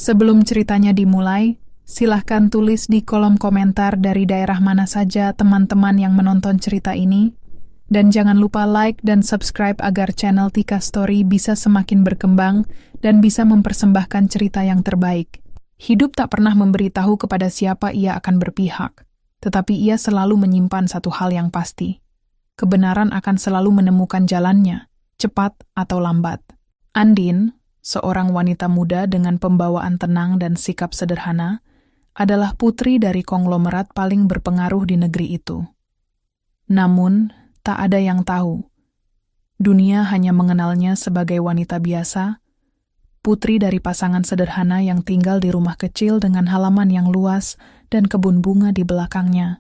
Sebelum ceritanya dimulai, silahkan tulis di kolom komentar dari daerah mana saja teman-teman yang menonton cerita ini, dan jangan lupa like dan subscribe agar channel Tika Story bisa semakin berkembang dan bisa mempersembahkan cerita yang terbaik. Hidup tak pernah memberitahu kepada siapa ia akan berpihak, tetapi ia selalu menyimpan satu hal yang pasti. Kebenaran akan selalu menemukan jalannya, cepat atau lambat. Andin, seorang wanita muda dengan pembawaan tenang dan sikap sederhana, adalah putri dari konglomerat paling berpengaruh di negeri itu. Namun, tak ada yang tahu. Dunia hanya mengenalnya sebagai wanita biasa, putri dari pasangan sederhana yang tinggal di rumah kecil dengan halaman yang luas dan kebun bunga di belakangnya.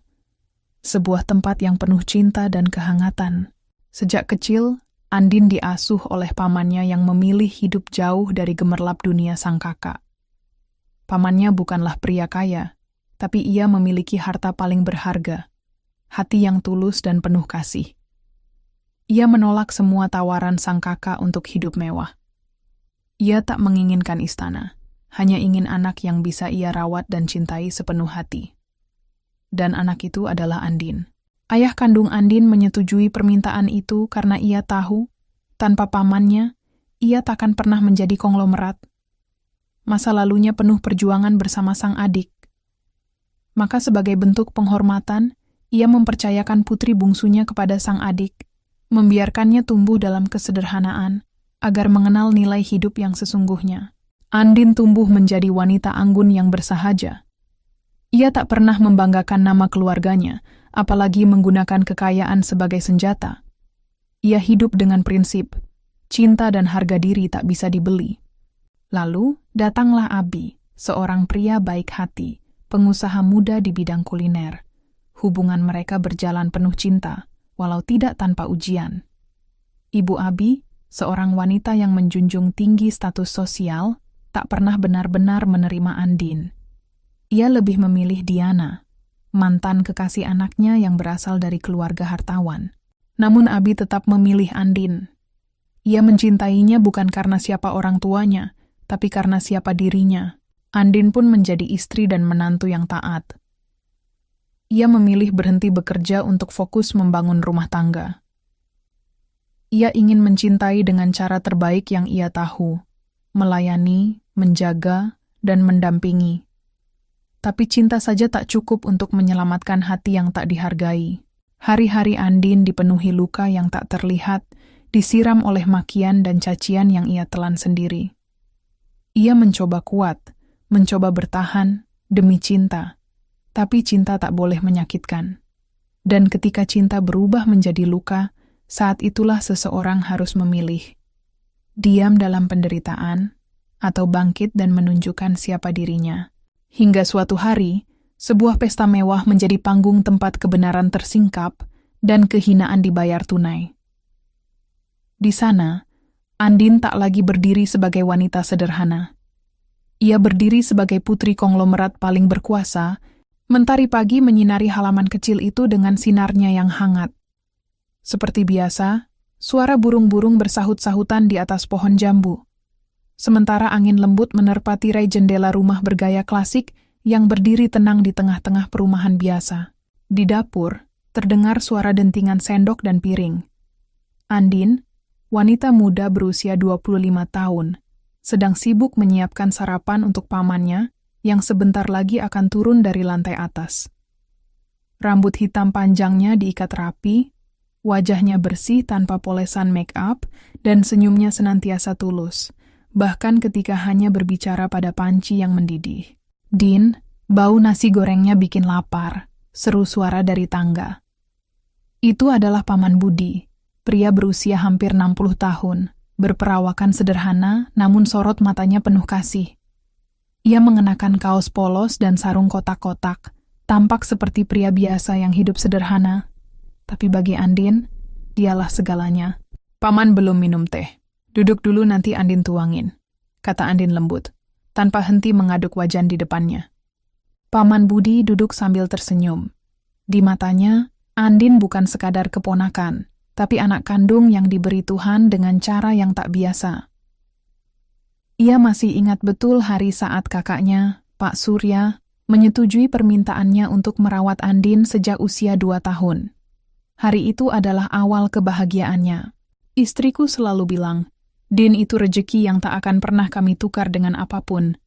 Sebuah tempat yang penuh cinta dan kehangatan. Sejak kecil, Andin diasuh oleh pamannya yang memilih hidup jauh dari gemerlap dunia sang kakak. Pamannya bukanlah pria kaya, tapi ia memiliki harta paling berharga, hati yang tulus dan penuh kasih. Ia menolak semua tawaran sang kakak untuk hidup mewah. Ia tak menginginkan istana, hanya ingin anak yang bisa ia rawat dan cintai sepenuh hati. Dan anak itu adalah Andin. Ayah kandung Andin menyetujui permintaan itu karena ia tahu, tanpa pamannya, ia takkan pernah menjadi konglomerat. Masa lalunya penuh perjuangan bersama sang adik. Maka sebagai bentuk penghormatan, ia mempercayakan putri bungsunya kepada sang adik, membiarkannya tumbuh dalam kesederhanaan, agar mengenal nilai hidup yang sesungguhnya. Andin tumbuh menjadi wanita anggun yang bersahaja. Ia tak pernah membanggakan nama keluarganya, apalagi menggunakan kekayaan sebagai senjata. Ia hidup dengan prinsip, cinta dan harga diri tak bisa dibeli. Lalu, datanglah Abi, seorang pria baik hati, pengusaha muda di bidang kuliner. Hubungan mereka berjalan penuh cinta, walau tidak tanpa ujian. Ibu Abi, seorang wanita yang menjunjung tinggi status sosial, tak pernah benar-benar menerima Andin. Ia lebih memilih Diana, mantan kekasih anaknya yang berasal dari keluarga hartawan. Namun Abi tetap memilih Andin. Ia mencintainya bukan karena siapa orang tuanya, tapi karena siapa dirinya. Andin pun menjadi istri dan menantu yang taat. Ia memilih berhenti bekerja untuk fokus membangun rumah tangga. Ia ingin mencintai dengan cara terbaik yang ia tahu, melayani, menjaga, dan mendampingi. Tapi cinta saja tak cukup untuk menyelamatkan hati yang tak dihargai. Hari-hari Andin dipenuhi luka yang tak terlihat, disiram oleh makian dan cacian yang ia telan sendiri. Ia mencoba kuat, mencoba bertahan demi cinta, tapi cinta tak boleh menyakitkan. Dan ketika cinta berubah menjadi luka, saat itulah seseorang harus memilih. Diam dalam penderitaan, atau bangkit dan menunjukkan siapa dirinya. Hingga suatu hari, sebuah pesta mewah menjadi panggung tempat kebenaran tersingkap dan kehinaan dibayar tunai. Di sana, Andin tak lagi berdiri sebagai wanita sederhana. Ia berdiri sebagai putri konglomerat paling berkuasa, mentari pagi menyinari halaman kecil itu dengan sinarnya yang hangat. Seperti biasa, suara burung-burung bersahut-sahutan di atas pohon jambu. Sementara angin lembut menerpa tirai jendela rumah bergaya klasik yang berdiri tenang di tengah-tengah perumahan biasa. Di dapur, terdengar suara dentingan sendok dan piring. Andin, wanita muda berusia 25 tahun, sedang sibuk menyiapkan sarapan untuk pamannya yang sebentar lagi akan turun dari lantai atas. Rambut hitam panjangnya diikat rapi, wajahnya bersih tanpa polesan make up, dan senyumnya senantiasa tulus. Bahkan ketika hanya berbicara pada panci yang mendidih. "Din, bau nasi gorengnya bikin lapar," seru suara dari tangga. Itu adalah Paman Budi, pria berusia hampir 60 tahun, berperawakan sederhana namun sorot matanya penuh kasih. Ia mengenakan kaos polos dan sarung kotak-kotak, tampak seperti pria biasa yang hidup sederhana. Tapi bagi Andin, dialah segalanya. "Paman belum minum teh. Duduk dulu nanti Andin tuangin," kata Andin lembut, tanpa henti mengaduk wajan di depannya. Paman Budi duduk sambil tersenyum. Di matanya, Andin bukan sekadar keponakan, tapi anak kandung yang diberi Tuhan dengan cara yang tak biasa. Ia masih ingat betul hari saat kakaknya, Pak Surya, menyetujui permintaannya untuk merawat Andin sejak usia 2 tahun. Hari itu adalah awal kebahagiaannya. Istriku selalu bilang, "Din itu rejeki yang tak akan pernah kami tukar dengan apapun,"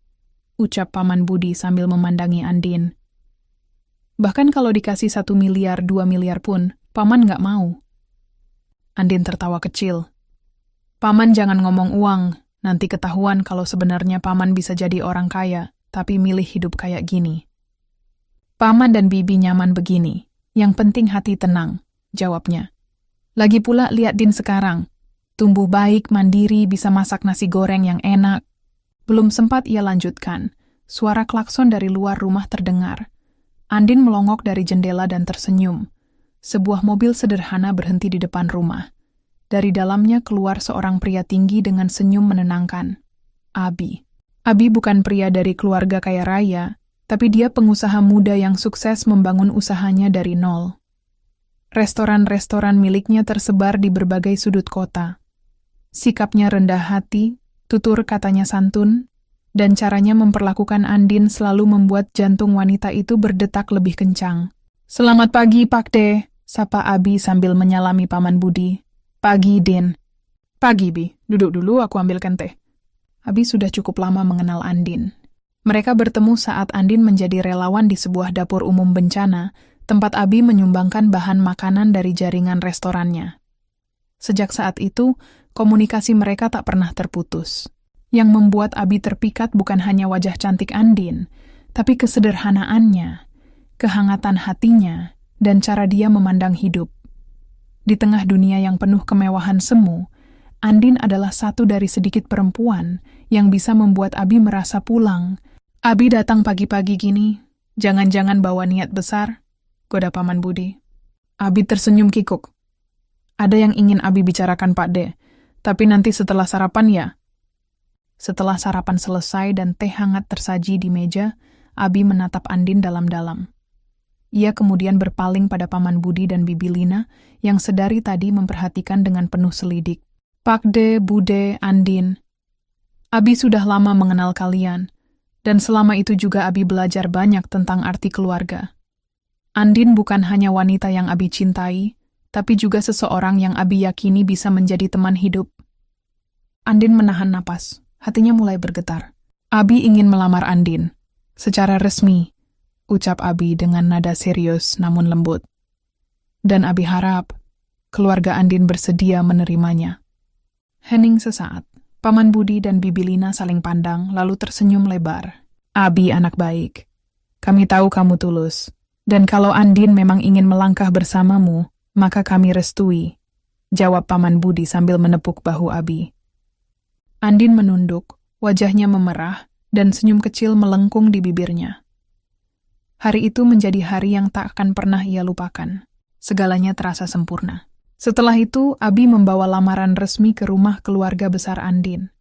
ucap Paman Budi sambil memandangi Andin. Bahkan kalau dikasih 1 miliar, 2 miliar pun, Paman nggak mau. Andin tertawa kecil. "Paman jangan ngomong uang, nanti ketahuan kalau sebenarnya Paman bisa jadi orang kaya, tapi milih hidup kayak gini." "Paman dan Bibi nyaman begini, yang penting hati tenang," jawabnya. "Lagi pula lihat Din sekarang, tumbuh baik, mandiri, bisa masak nasi goreng yang enak." Belum sempat ia lanjutkan, suara klakson dari luar rumah terdengar. Andin melongok dari jendela dan tersenyum. Sebuah mobil sederhana berhenti di depan rumah. Dari dalamnya keluar seorang pria tinggi dengan senyum menenangkan. Abi. Abi bukan pria dari keluarga kaya raya, tapi dia pengusaha muda yang sukses membangun usahanya dari nol. Restoran-restoran miliknya tersebar di berbagai sudut kota. Sikapnya rendah hati, tutur katanya santun, dan caranya memperlakukan Andin selalu membuat jantung wanita itu berdetak lebih kencang. "Selamat pagi, Pak De," sapa Abi sambil menyalami Paman Budi. "Pagi, Din." "Pagi, Bi. Duduk dulu, aku ambilkan teh." Abi sudah cukup lama mengenal Andin. Mereka bertemu saat Andin menjadi relawan di sebuah dapur umum bencana, tempat Abi menyumbangkan bahan makanan dari jaringan restorannya. Sejak saat itu, komunikasi mereka tak pernah terputus. Yang membuat Abi terpikat bukan hanya wajah cantik Andin, tapi kesederhanaannya, kehangatan hatinya, dan cara dia memandang hidup. Di tengah dunia yang penuh kemewahan semu, Andin adalah satu dari sedikit perempuan yang bisa membuat Abi merasa pulang. "Abi datang pagi-pagi gini, jangan-jangan bawa niat besar?" goda Paman Budi. Abi tersenyum kikuk. "Ada yang ingin Abi bicarakan, Pak De, tapi nanti setelah sarapan ya." Setelah sarapan selesai dan teh hangat tersaji di meja, Abi menatap Andin dalam-dalam. Ia kemudian berpaling pada Paman Budi dan Bibi Lina yang sedari tadi memperhatikan dengan penuh selidik. "Pak De, Bude, Andin, Abi sudah lama mengenal kalian, dan selama itu juga Abi belajar banyak tentang arti keluarga. Andin bukan hanya wanita yang Abi cintai, tapi juga seseorang yang Abi yakini bisa menjadi teman hidup." Andin menahan napas. Hatinya mulai bergetar. "Abi ingin melamar Andin. Secara resmi," ucap Abi dengan nada serius namun lembut. "Dan Abi harap keluarga Andin bersedia menerimanya." Hening sesaat. Paman Budi dan Bibi Lina saling pandang lalu tersenyum lebar. "Abi anak baik. Kami tahu kamu tulus. Dan kalau Andin memang ingin melangkah bersamamu, maka kami restui," jawab Paman Budi sambil menepuk bahu Abi. Andin menunduk, wajahnya memerah, dan senyum kecil melengkung di bibirnya. Hari itu menjadi hari yang tak akan pernah ia lupakan. Segalanya terasa sempurna. Setelah itu, Abi membawa lamaran resmi ke rumah keluarga besar Andin.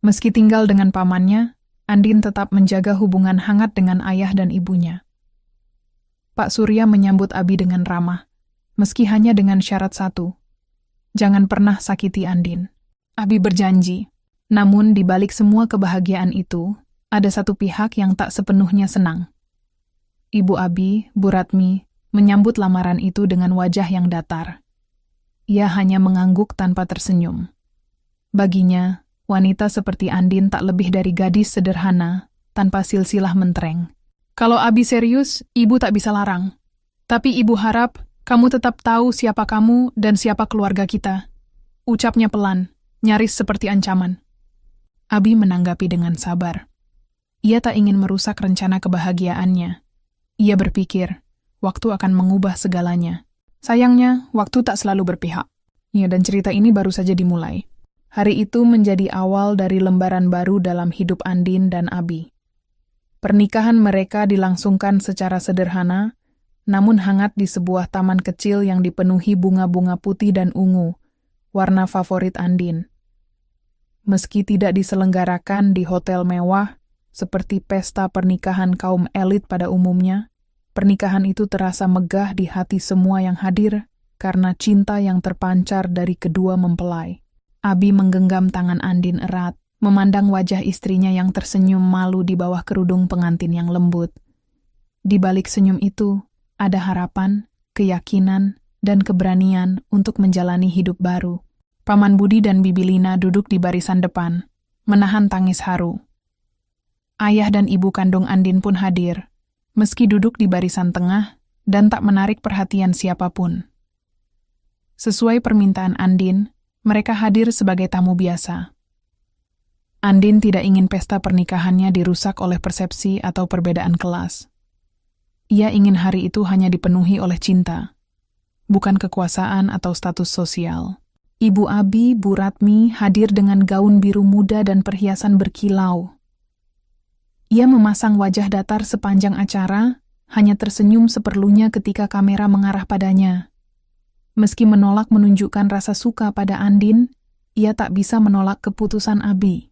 Meski tinggal dengan pamannya, Andin tetap menjaga hubungan hangat dengan ayah dan ibunya. Pak Surya menyambut Abi dengan ramah, meski hanya dengan syarat satu. Jangan pernah sakiti Andin. Abi berjanji. Namun di balik semua kebahagiaan itu, ada satu pihak yang tak sepenuhnya senang. Ibu Abi, Bu Ratmi, menyambut lamaran itu dengan wajah yang datar. Ia hanya mengangguk tanpa tersenyum. Baginya, wanita seperti Andin tak lebih dari gadis sederhana, tanpa silsilah mentereng. "Kalau Abi serius, Ibu tak bisa larang. Tapi Ibu harap kamu tetap tahu siapa kamu dan siapa keluarga kita," ucapnya pelan, nyaris seperti ancaman. Abi menanggapi dengan sabar. Ia tak ingin merusak rencana kebahagiaannya. Ia berpikir, waktu akan mengubah segalanya. Sayangnya, waktu tak selalu berpihak. Ya, dan cerita ini baru saja dimulai. Hari itu menjadi awal dari lembaran baru dalam hidup Andin dan Abi. Pernikahan mereka dilangsungkan secara sederhana, namun hangat di sebuah taman kecil yang dipenuhi bunga-bunga putih dan ungu, warna favorit Andin. Meski tidak diselenggarakan di hotel mewah, seperti pesta pernikahan kaum elit pada umumnya, pernikahan itu terasa megah di hati semua yang hadir karena cinta yang terpancar dari kedua mempelai. Abi menggenggam tangan Andin erat, memandang wajah istrinya yang tersenyum malu di bawah kerudung pengantin yang lembut. Di balik senyum itu, ada harapan, keyakinan, dan keberanian untuk menjalani hidup baru. Paman Budi dan Bibi Lina duduk di barisan depan, menahan tangis haru. Ayah dan ibu kandung Andin pun hadir, meski duduk di barisan tengah dan tak menarik perhatian siapapun. Sesuai permintaan Andin, mereka hadir sebagai tamu biasa. Andin tidak ingin pesta pernikahannya dirusak oleh persepsi atau perbedaan kelas. Ia ingin hari itu hanya dipenuhi oleh cinta, bukan kekuasaan atau status sosial. Ibu Abi, Bu Ratmi, hadir dengan gaun biru muda dan perhiasan berkilau. Ia memasang wajah datar sepanjang acara, hanya tersenyum seperlunya ketika kamera mengarah padanya. Meski menolak menunjukkan rasa suka pada Andin, ia tak bisa menolak keputusan Abi.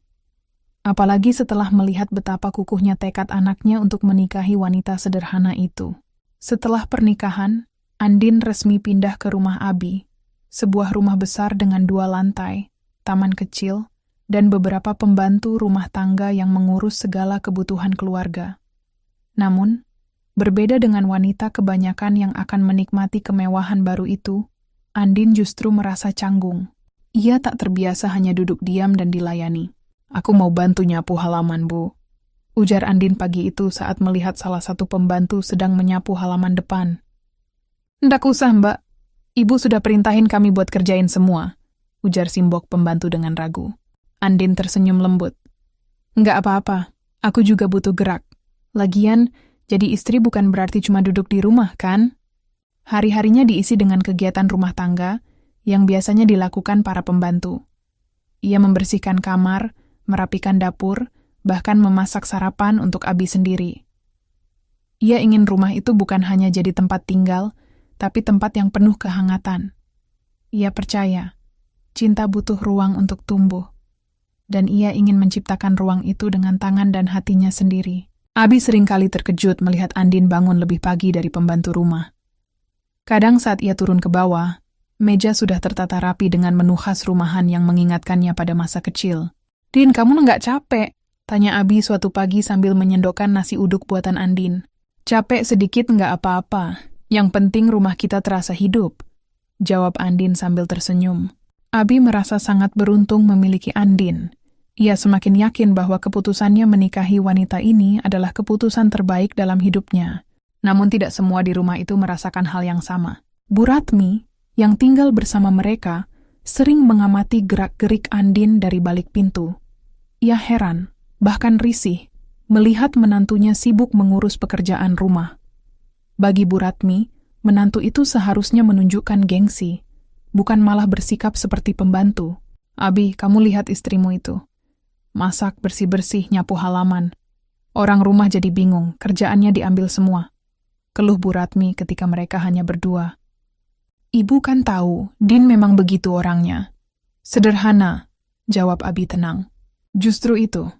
Apalagi setelah melihat betapa kukuhnya tekad anaknya untuk menikahi wanita sederhana itu. Setelah pernikahan, Andin resmi pindah ke rumah Abi, sebuah rumah besar dengan 2 lantai, taman kecil, dan beberapa pembantu rumah tangga yang mengurus segala kebutuhan keluarga. Namun, berbeda dengan wanita kebanyakan yang akan menikmati kemewahan baru itu, Andin justru merasa canggung. Ia tak terbiasa hanya duduk diam dan dilayani. "Aku mau bantu nyapu halaman, Bu," ujar Andin pagi itu saat melihat salah satu pembantu sedang menyapu halaman depan. "Ndak usah, Mbak. Ibu sudah perintahin kami buat kerjain semua," ujar Simbok pembantu dengan ragu. Andin tersenyum lembut. "Nggak apa-apa, aku juga butuh gerak. Lagian, jadi istri bukan berarti cuma duduk di rumah, kan?" Hari-harinya diisi dengan kegiatan rumah tangga yang biasanya dilakukan para pembantu. Ia membersihkan kamar, merapikan dapur, bahkan memasak sarapan untuk Abi sendiri. Ia ingin rumah itu bukan hanya jadi tempat tinggal, tapi tempat yang penuh kehangatan. Ia percaya, cinta butuh ruang untuk tumbuh, dan ia ingin menciptakan ruang itu dengan tangan dan hatinya sendiri. Abi seringkali terkejut melihat Andin bangun lebih pagi dari pembantu rumah. Kadang saat ia turun ke bawah, meja sudah tertata rapi dengan menu khas rumahan yang mengingatkannya pada masa kecil. "Din, kamu nggak capek?" tanya Abi suatu pagi sambil menyendokkan nasi uduk buatan Andin. "Capek sedikit nggak apa-apa. Yang penting rumah kita terasa hidup," jawab Andin sambil tersenyum. Abi merasa sangat beruntung memiliki Andin. Ia semakin yakin bahwa keputusannya menikahi wanita ini adalah keputusan terbaik dalam hidupnya. Namun tidak semua di rumah itu merasakan hal yang sama. Bu Ratmi, yang tinggal bersama mereka, sering mengamati gerak-gerik Andin dari balik pintu. Ia heran, bahkan risih, melihat menantunya sibuk mengurus pekerjaan rumah. Bagi Bu Ratmi, menantu itu seharusnya menunjukkan gengsi, bukan malah bersikap seperti pembantu. "Abi, kamu lihat istrimu itu. Masak, bersih-bersih, nyapu halaman. Orang rumah jadi bingung, kerjaannya diambil semua," keluh Bu Ratmi ketika mereka hanya berdua. "Ibu kan tahu, Din memang begitu orangnya." "Sederhana," jawab Abi tenang. "Justru itu.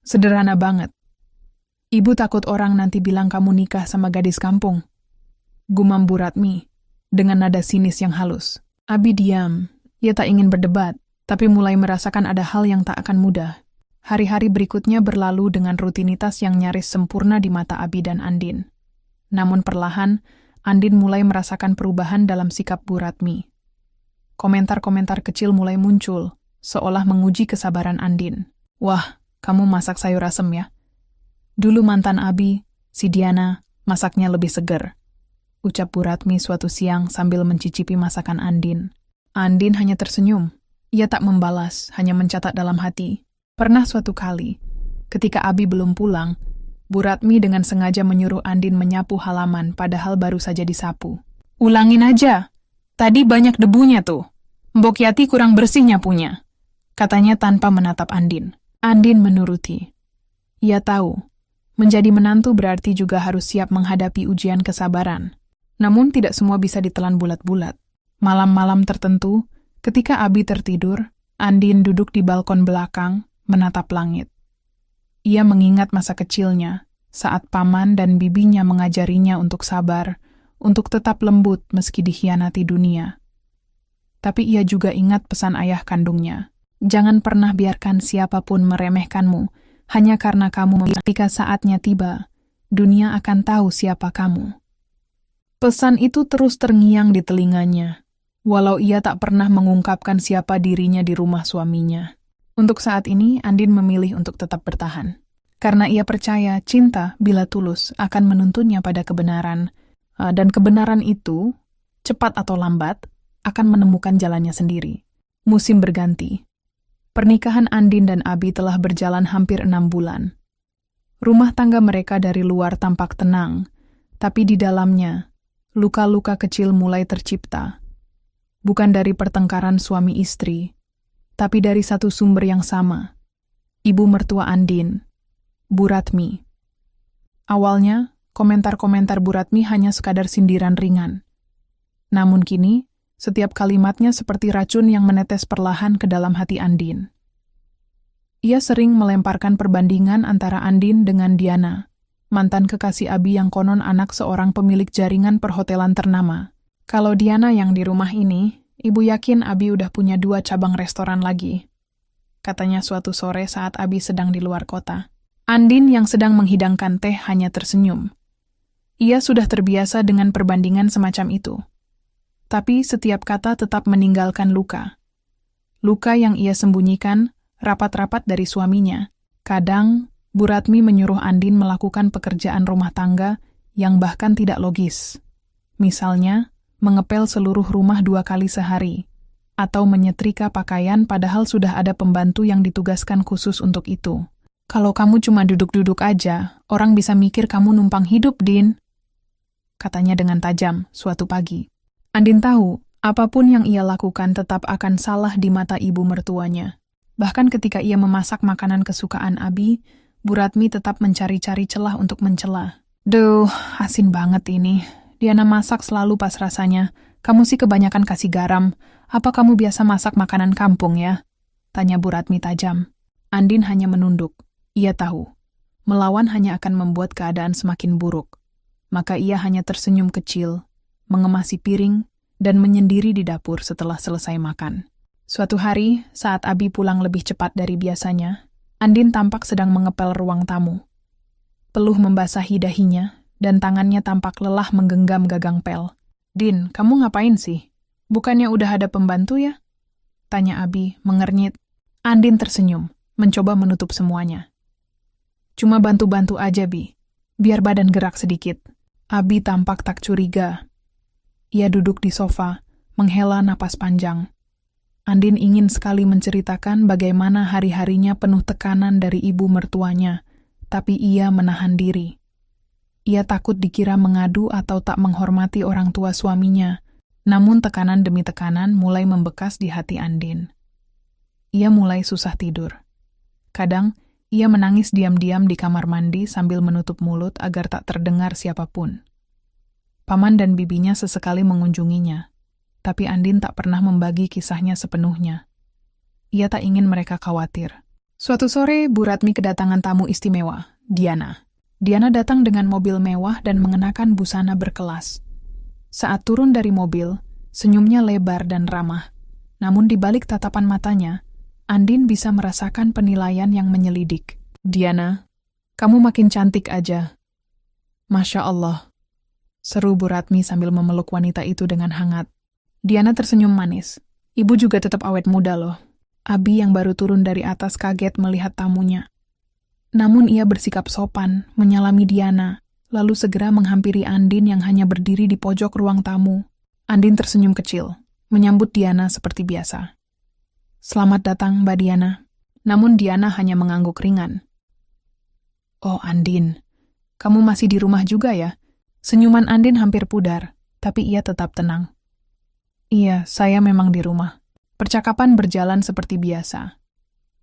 Sederhana banget. Ibu takut orang nanti bilang kamu nikah sama gadis kampung," gumam Bu Ratmi, dengan nada sinis yang halus. Abi diam. Ia tak ingin berdebat, tapi mulai merasakan ada hal yang tak akan mudah. Hari-hari berikutnya berlalu dengan rutinitas yang nyaris sempurna di mata Abi dan Andin. Namun perlahan, Andin mulai merasakan perubahan dalam sikap Bu Ratmi. Komentar-komentar kecil mulai muncul, seolah menguji kesabaran Andin. "Wah, kamu masak sayur asem ya? Dulu mantan Abi, si Diana, masaknya lebih seger," ucap Bu Ratmi suatu siang sambil mencicipi masakan Andin. Andin hanya tersenyum. Ia tak membalas, hanya mencatat dalam hati. Pernah suatu kali, ketika Abi belum pulang, Bu Ratmi dengan sengaja menyuruh Andin menyapu halaman padahal baru saja disapu. "Ulangin aja, tadi banyak debunya tuh. Mbok Yati kurang bersih nyapunya," katanya tanpa menatap Andin. Andin menuruti. Ia tahu, menjadi menantu berarti juga harus siap menghadapi ujian kesabaran. Namun tidak semua bisa ditelan bulat-bulat. Malam-malam tertentu, ketika Abi tertidur, Andin duduk di balkon belakang, menatap langit. Ia mengingat masa kecilnya, saat paman dan bibinya mengajarinya untuk sabar, untuk tetap lembut meski dikhianati dunia. Tapi ia juga ingat pesan ayah kandungnya. Jangan pernah biarkan siapapun meremehkanmu hanya karena kamu ketika saatnya tiba, dunia akan tahu siapa kamu. Pesan itu terus terngiang di telinganya, walau ia tak pernah mengungkapkan siapa dirinya di rumah suaminya. Untuk saat ini, Andin memilih untuk tetap bertahan. Karena ia percaya cinta bila tulus akan menuntunnya pada kebenaran, dan kebenaran itu, cepat atau lambat, akan menemukan jalannya sendiri. Musim berganti. Pernikahan Andin dan Abi telah berjalan hampir 6 bulan. Rumah tangga mereka dari luar tampak tenang, tapi di dalamnya, luka-luka kecil mulai tercipta. Bukan dari pertengkaran suami istri, tapi dari satu sumber yang sama. Ibu mertua Andin, Bu Ratmi. Awalnya, komentar-komentar Bu Ratmi hanya sekadar sindiran ringan. Namun kini, setiap kalimatnya seperti racun yang menetes perlahan ke dalam hati Andin. Ia sering melemparkan perbandingan antara Andin dengan Diana, mantan kekasih Abi yang konon anak seorang pemilik jaringan perhotelan ternama. Kalau Diana yang di rumah ini, ibu yakin Abi udah punya 2 cabang restoran lagi. Katanya suatu sore saat Abi sedang di luar kota. Andin yang sedang menghidangkan teh hanya tersenyum. Ia sudah terbiasa dengan perbandingan semacam itu. Tapi setiap kata tetap meninggalkan luka. Luka yang ia sembunyikan rapat-rapat dari suaminya. Kadang, Bu Ratmi menyuruh Andin melakukan pekerjaan rumah tangga yang bahkan tidak logis. Misalnya, mengepel seluruh rumah 2 kali sehari, atau menyetrika pakaian padahal sudah ada pembantu yang ditugaskan khusus untuk itu. Kalau kamu cuma duduk-duduk aja, orang bisa mikir kamu numpang hidup, Din. Katanya dengan tajam suatu pagi. Andin tahu, apapun yang ia lakukan tetap akan salah di mata ibu mertuanya. Bahkan ketika ia memasak makanan kesukaan Abi, Bu Ratmi tetap mencari-cari celah untuk mencela. Duh, asin banget ini. Diana masak selalu pas rasanya. Kamu sih kebanyakan kasih garam. Apa kamu biasa masak makanan kampung ya? Tanya Bu Ratmi tajam. Andin hanya menunduk. Ia tahu, melawan hanya akan membuat keadaan semakin buruk. Maka ia hanya tersenyum kecil, mengemasi piring, dan menyendiri di dapur setelah selesai makan. Suatu hari, saat Abi pulang lebih cepat dari biasanya, Andin tampak sedang mengepel ruang tamu. Peluh membasahi dahinya, dan tangannya tampak lelah menggenggam gagang pel. Din, kamu ngapain sih? Bukannya udah ada pembantu ya? Tanya Abi, mengernyit. Andin tersenyum, mencoba menutup semuanya. Cuma bantu-bantu aja, Bi. Biar badan gerak sedikit. Abi tampak tak curiga. Ia duduk di sofa, menghela napas panjang. Andin ingin sekali menceritakan bagaimana hari-harinya penuh tekanan dari ibu mertuanya, tapi ia menahan diri. Ia takut dikira mengadu atau tak menghormati orang tua suaminya, namun tekanan demi tekanan mulai membekas di hati Andin. Ia mulai susah tidur. Kadang, ia menangis diam-diam di kamar mandi sambil menutup mulut agar tak terdengar siapapun. Paman dan bibinya sesekali mengunjunginya, tapi Andin tak pernah membagi kisahnya sepenuhnya. Ia tak ingin mereka khawatir. Suatu sore, Bu Ratmi kedatangan tamu istimewa, Diana. Diana datang dengan mobil mewah dan mengenakan busana berkelas. Saat turun dari mobil, senyumnya lebar dan ramah. Namun di balik tatapan matanya, Andin bisa merasakan penilaian yang menyelidik. Diana, kamu makin cantik aja. Masya Allah. Seru Bu Ratmi sambil memeluk wanita itu dengan hangat. Diana tersenyum manis. Ibu juga tetap awet muda loh. Abi yang baru turun dari atas kaget melihat tamunya. Namun ia bersikap sopan, menyalami Diana, lalu segera menghampiri Andin yang hanya berdiri di pojok ruang tamu. Andin tersenyum kecil, menyambut Diana seperti biasa. Selamat datang, Mbak Diana. Namun Diana hanya mengangguk ringan. Oh, Andin, kamu masih di rumah juga ya? Senyuman Andin hampir pudar, tapi ia tetap tenang. Iya, saya memang di rumah. Percakapan berjalan seperti biasa.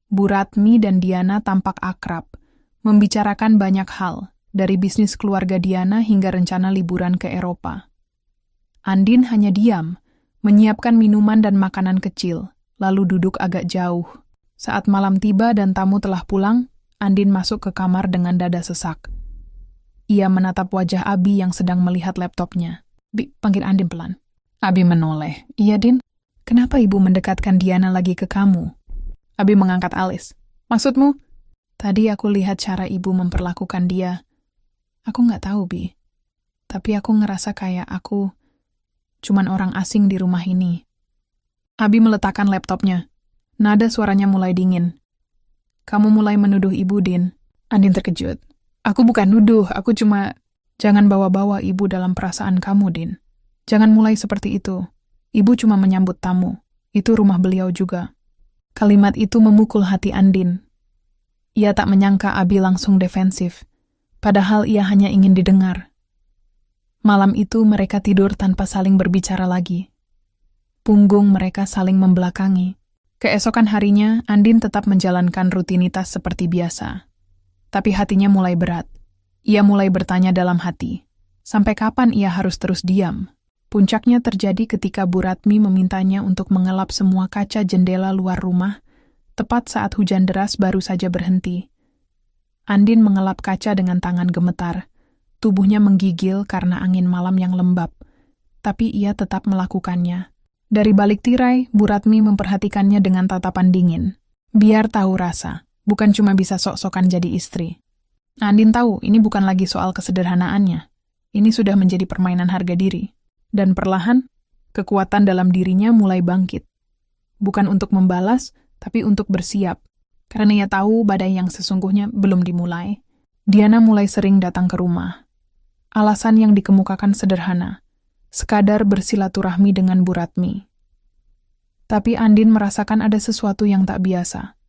Bu Ratmi dan Diana tampak akrab, membicarakan banyak hal, dari bisnis keluarga Diana hingga rencana liburan ke Eropa. Andin hanya diam, menyiapkan minuman dan makanan kecil, lalu duduk agak jauh. Saat malam tiba dan tamu telah pulang, Andin masuk ke kamar dengan dada sesak. Ia menatap wajah Abi yang sedang melihat laptopnya. Bi, panggil Andin pelan. Abi menoleh. Iya, Din. Kenapa ibu mendekatkan Diana lagi ke kamu? Abi mengangkat alis. Maksudmu? Tadi aku lihat cara ibu memperlakukan dia. Aku nggak tahu, Bi. Tapi aku ngerasa kayak aku cuman orang asing di rumah ini. Abi meletakkan laptopnya. Nada suaranya mulai dingin. Kamu mulai menuduh ibu, Din. Andin terkejut. Aku bukan nuduh, aku cuma... Jangan bawa-bawa ibu dalam perasaan kamu, Din. Jangan mulai seperti itu. Ibu cuma menyambut tamu. Itu rumah beliau juga. Kalimat itu memukul hati Andin. Ia tak menyangka Abi langsung defensif. Padahal ia hanya ingin didengar. Malam itu mereka tidur tanpa saling berbicara lagi. Punggung mereka saling membelakangi. Keesokan harinya, Andin tetap menjalankan rutinitas seperti biasa. Tapi hatinya mulai berat. Ia mulai bertanya dalam hati, sampai kapan ia harus terus diam? Puncaknya terjadi ketika Bu Ratmi memintanya untuk mengelap semua kaca jendela luar rumah, tepat saat hujan deras baru saja berhenti. Andin mengelap kaca dengan tangan gemetar. Tubuhnya menggigil karena angin malam yang lembab. Tapi ia tetap melakukannya. Dari balik tirai, Bu Ratmi memperhatikannya dengan tatapan dingin. Biar tahu rasa, bukan cuma bisa sok-sokan jadi istri. Andin tahu ini bukan lagi soal kesederhanaannya. Ini sudah menjadi permainan harga diri. Dan perlahan, kekuatan dalam dirinya mulai bangkit. Bukan untuk membalas, tapi untuk bersiap. Karena ia tahu badai yang sesungguhnya belum dimulai. Diana mulai sering datang ke rumah. Alasan yang dikemukakan sederhana. Sekadar bersilaturahmi dengan Bu Ratmi. Tapi Andin merasakan ada sesuatu yang tak biasa.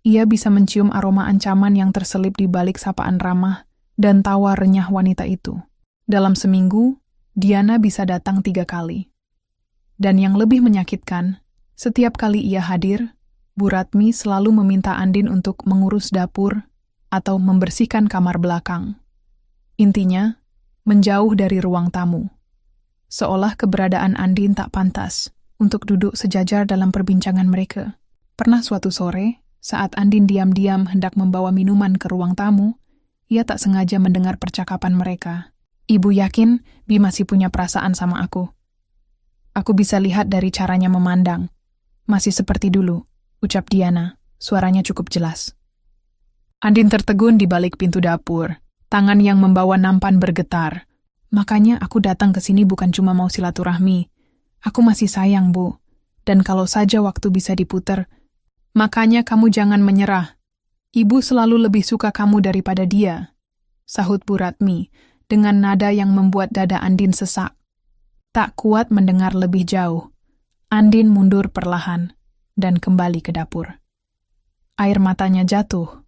Ia bisa mencium aroma ancaman yang terselip di balik sapaan ramah dan tawa renyah wanita itu. Dalam seminggu, Diana bisa datang 3 kali. Dan yang lebih menyakitkan, setiap kali ia hadir, Bu Ratmi selalu meminta Andin untuk mengurus dapur atau membersihkan kamar belakang. Intinya, menjauh dari ruang tamu. Seolah keberadaan Andin tak pantas untuk duduk sejajar dalam perbincangan mereka. Pernah suatu sore, saat Andin diam-diam hendak membawa minuman ke ruang tamu, ia tak sengaja mendengar percakapan mereka. Ibu yakin Bi masih punya perasaan sama aku. Aku bisa lihat dari caranya memandang. Masih seperti dulu, ucap Diana, suaranya cukup jelas. Andin tertegun di balik pintu dapur. Tangan yang membawa nampan bergetar. Makanya aku datang ke sini bukan cuma mau silaturahmi. Aku masih sayang, Bu. Dan kalau saja waktu bisa diputer, makanya kamu jangan menyerah. Ibu selalu lebih suka kamu daripada dia, sahut Bu Ratmi, dengan nada yang membuat dada Andin sesak. Tak kuat mendengar lebih jauh, Andin mundur perlahan dan kembali ke dapur. Air matanya jatuh,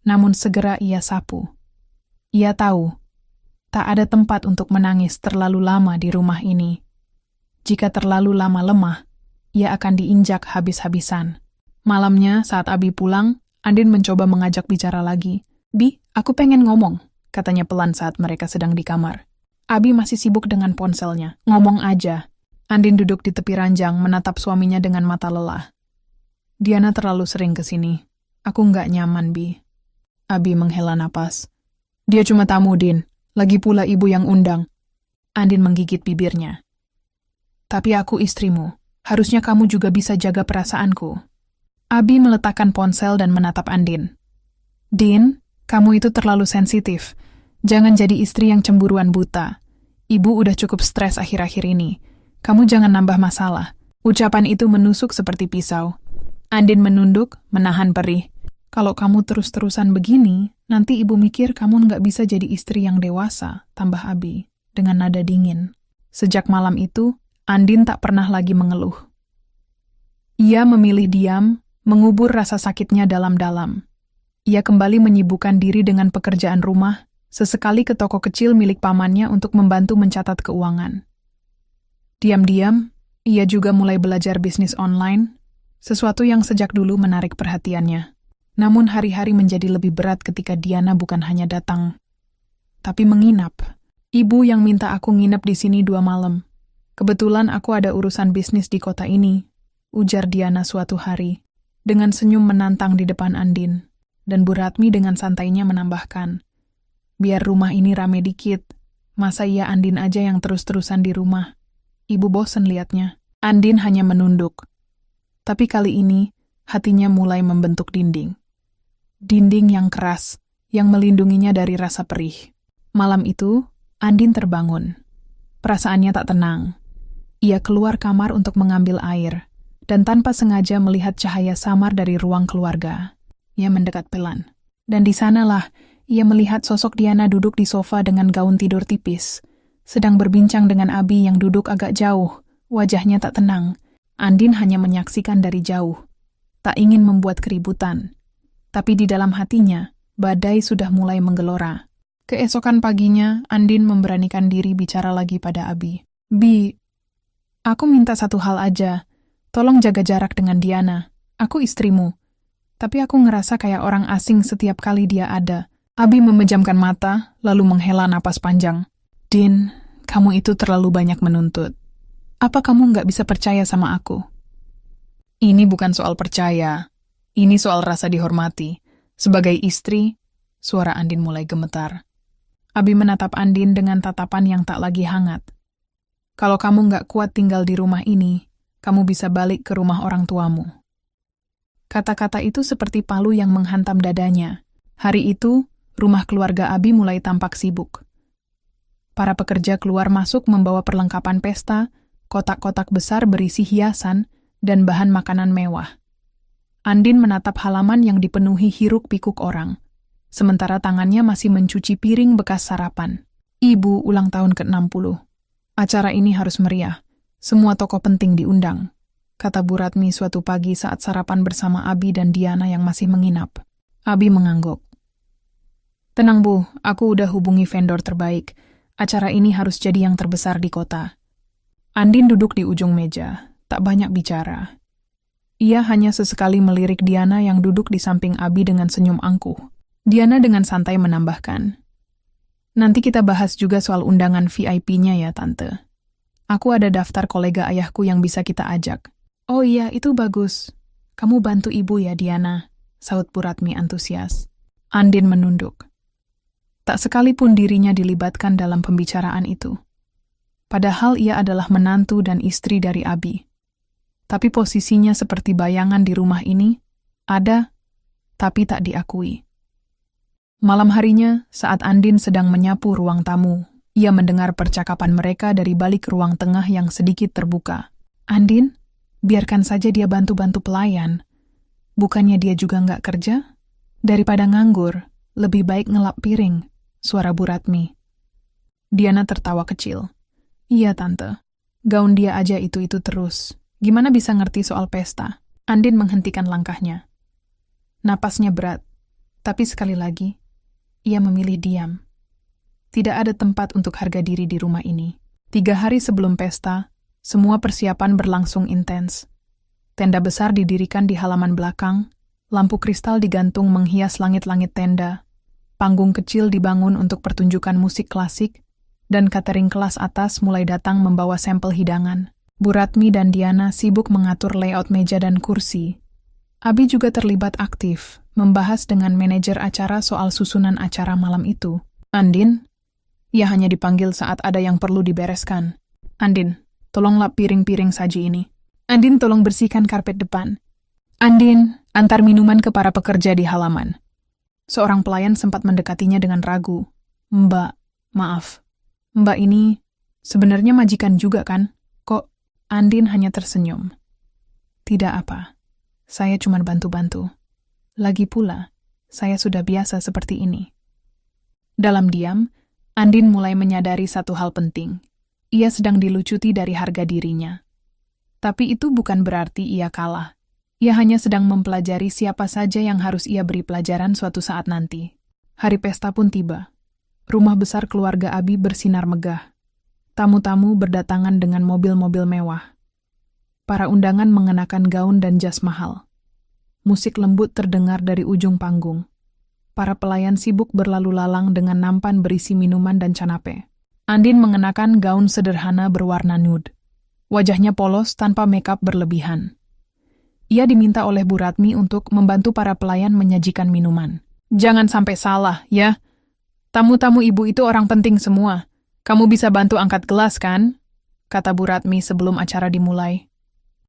namun segera ia sapu. Ia tahu, tak ada tempat untuk menangis terlalu lama di rumah ini. Jika terlalu lama lemah, ia akan diinjak habis-habisan. Malamnya saat Abi pulang, Andin mencoba mengajak bicara lagi. Bi, aku pengen ngomong, katanya pelan saat mereka sedang di kamar. Abi masih sibuk dengan ponselnya. Ngomong aja. Andin duduk di tepi ranjang menatap suaminya dengan mata lelah. Diana terlalu sering ke sini. Aku nggak nyaman, Bi. Abi menghela napas. Dia cuma tamu, Din. Lagi pula ibu yang undang. Andin menggigit bibirnya. Tapi aku istrimu. Harusnya kamu juga bisa jaga perasaanku. Abi meletakkan ponsel dan menatap Andin. Din, kamu itu terlalu sensitif. Jangan jadi istri yang cemburuan buta. Ibu udah cukup stres akhir-akhir ini. Kamu jangan nambah masalah. Ucapan itu menusuk seperti pisau. Andin menunduk, menahan perih. Kalau kamu terus-terusan begini, nanti ibu mikir kamu nggak bisa jadi istri yang dewasa, tambah Abi, dengan nada dingin. Sejak malam itu, Andin tak pernah lagi mengeluh. Ia memilih diam, mengubur rasa sakitnya dalam-dalam. Ia kembali menyibukkan diri dengan pekerjaan rumah, sesekali ke toko kecil milik pamannya untuk membantu mencatat keuangan. Diam-diam, ia juga mulai belajar bisnis online, sesuatu yang sejak dulu menarik perhatiannya. Namun hari-hari menjadi lebih berat ketika Diana bukan hanya datang, tapi menginap. Ibu yang minta aku nginep di sini 2 malam. Kebetulan aku ada urusan bisnis di kota ini, ujar Diana suatu hari, dengan senyum menantang di depan Andin. Dan Bu Ratmi dengan santainya menambahkan, biar rumah ini rame dikit, masa iya Andin aja yang terus-terusan di rumah. Ibu bosen liatnya. Andin hanya menunduk. Tapi kali ini, hatinya mulai membentuk dinding. Dinding yang keras, yang melindunginya dari rasa perih. Malam itu, Andin terbangun. Perasaannya tak tenang. Ia keluar kamar untuk mengambil air, dan tanpa sengaja melihat cahaya samar dari ruang keluarga. Ia mendekat pelan. Dan di sanalah, ia melihat sosok Diana duduk di sofa dengan gaun tidur tipis, sedang berbincang dengan Abi yang duduk agak jauh, wajahnya tak tenang. Andin hanya menyaksikan dari jauh. Tak ingin membuat keributan. Tapi di dalam hatinya, badai sudah mulai menggelora. Keesokan paginya, Andin memberanikan diri bicara lagi pada Abi. Bi, aku minta satu hal aja. Tolong jaga jarak dengan Diana. Aku istrimu. Tapi aku ngerasa kayak orang asing setiap kali dia ada. Abi memejamkan mata, lalu menghela napas panjang. Din, kamu itu terlalu banyak menuntut. Apa kamu nggak bisa percaya sama aku? Ini bukan soal percaya. Ini soal rasa dihormati. Sebagai istri, suara Andin mulai gemetar. Abi menatap Andin dengan tatapan yang tak lagi hangat. Kalau kamu nggak kuat tinggal di rumah ini, kamu bisa balik ke rumah orang tuamu. Kata-kata itu seperti palu yang menghantam dadanya. Hari itu, rumah keluarga Abi mulai tampak sibuk. Para pekerja keluar masuk membawa perlengkapan pesta, kotak-kotak besar berisi hiasan, dan bahan makanan mewah. Andin menatap halaman yang dipenuhi hiruk-pikuk orang, sementara tangannya masih mencuci piring bekas sarapan. Ibu ulang tahun ke-60. Acara ini harus meriah. Semua tokoh penting diundang, kata Bu Ratmi suatu pagi saat sarapan bersama Abi dan Diana yang masih menginap. Abi mengangguk. Tenang Bu, aku udah hubungi vendor terbaik. Acara ini harus jadi yang terbesar di kota. Andin duduk di ujung meja, tak banyak bicara. Ia hanya sesekali melirik Diana yang duduk di samping Abi dengan senyum angkuh. Diana dengan santai menambahkan, nanti kita bahas juga soal undangan VIP-nya ya, Tante. Aku ada daftar kolega ayahku yang bisa kita ajak. Oh iya, itu bagus. Kamu bantu ibu ya, Diana, sahut Bu Ratmi antusias. Andin menunduk. Tak sekalipun dirinya dilibatkan dalam pembicaraan itu. Padahal ia adalah menantu dan istri dari Abi. Tapi posisinya seperti bayangan di rumah ini, ada, tapi tak diakui. Malam harinya, saat Andin sedang menyapu ruang tamu, ia mendengar percakapan mereka dari balik ruang tengah yang sedikit terbuka. Andin, biarkan saja dia bantu-bantu pelayan. Bukannya dia juga nggak kerja? Daripada nganggur, lebih baik ngelap piring, suara Bu Ratmi. Diana tertawa kecil. Iya, Tante. Gaun dia aja itu-itu terus. Gimana bisa ngerti soal pesta? Andin menghentikan langkahnya. Napasnya berat, tapi sekali lagi, ia memilih diam. Tidak ada tempat untuk harga diri di rumah ini. 3 hari sebelum pesta, semua persiapan berlangsung intens. Tenda besar didirikan di halaman belakang, lampu kristal digantung menghias langit-langit tenda, panggung kecil dibangun untuk pertunjukan musik klasik, dan catering kelas atas mulai datang membawa sampel hidangan. Bu Ratmi dan Diana sibuk mengatur layout meja dan kursi. Abi juga terlibat aktif, membahas dengan manajer acara soal susunan acara malam itu. Andin, ia hanya dipanggil saat ada yang perlu dibereskan. Andin, tolong lap piring-piring saji ini. Andin, tolong bersihkan karpet depan. Andin, antar minuman ke para pekerja di halaman. Seorang pelayan sempat mendekatinya dengan ragu. Mbak, maaf. Mbak ini sebenarnya majikan juga kan? Kok? Andin hanya tersenyum. Tidak apa. Saya cuma bantu-bantu. Lagi pula, saya sudah biasa seperti ini. Dalam diam, Andin mulai menyadari satu hal penting. Ia sedang dilucuti dari harga dirinya. Tapi itu bukan berarti ia kalah. Ia hanya sedang mempelajari siapa saja yang harus ia beri pelajaran suatu saat nanti. Hari pesta pun tiba. Rumah besar keluarga Abi bersinar megah. Tamu-tamu berdatangan dengan mobil-mobil mewah. Para undangan mengenakan gaun dan jas mahal. Musik lembut terdengar dari ujung panggung. Para pelayan sibuk berlalu lalang dengan nampan berisi minuman dan canape. Andin mengenakan gaun sederhana berwarna nude. Wajahnya polos tanpa makeup berlebihan. Ia diminta oleh Bu Ratmi untuk membantu para pelayan menyajikan minuman. Jangan sampai salah, ya. Tamu-tamu ibu itu orang penting semua. Kamu bisa bantu angkat gelas, kan? Kata Bu Ratmi sebelum acara dimulai.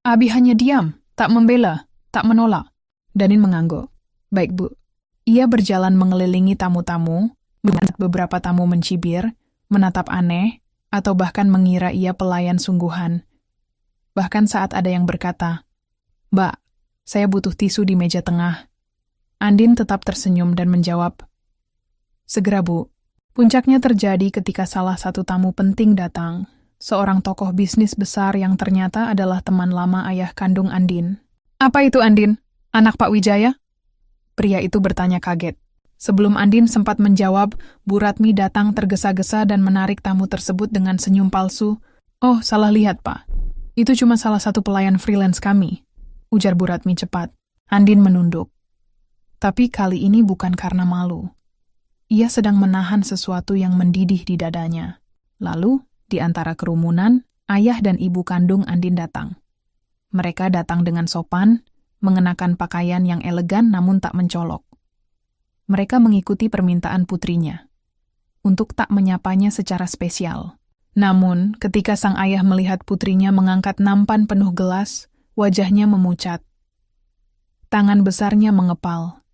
Abi hanya diam, tak membela. tak menolak. Danin mengangguk. Baik, Bu. Ia berjalan mengelilingi tamu-tamu, melihat beberapa tamu mencibir, menatap aneh, atau bahkan mengira ia pelayan sungguhan. Bahkan saat ada yang berkata, "Mbak, saya butuh tisu di meja tengah." Andin tetap tersenyum dan menjawab, "Segera, Bu." Puncaknya terjadi ketika salah satu tamu penting datang, seorang tokoh bisnis besar yang ternyata adalah teman lama ayah kandung Andin. "Apa itu, Andin? Anak Pak Wijaya?" Pria itu bertanya kaget. Sebelum Andin sempat menjawab, Bu Ratmi datang tergesa-gesa dan menarik tamu tersebut dengan senyum palsu. "Oh, salah lihat, Pak. Itu cuma salah satu pelayan freelance kami," ujar Bu Ratmi cepat. Andin menunduk. Tapi kali ini bukan karena malu. Ia sedang menahan sesuatu yang mendidih di dadanya. Lalu, di antara kerumunan, ayah dan ibu kandung Andin datang. Mereka datang dengan sopan, mengenakan pakaian yang elegan namun tak mencolok. Mereka mengikuti permintaan putrinya untuk tak menyapanya secara spesial. Namun, ketika sang ayah melihat putrinya mengangkat nampan penuh gelas, wajahnya memucat. Tangan besarnya mengepal,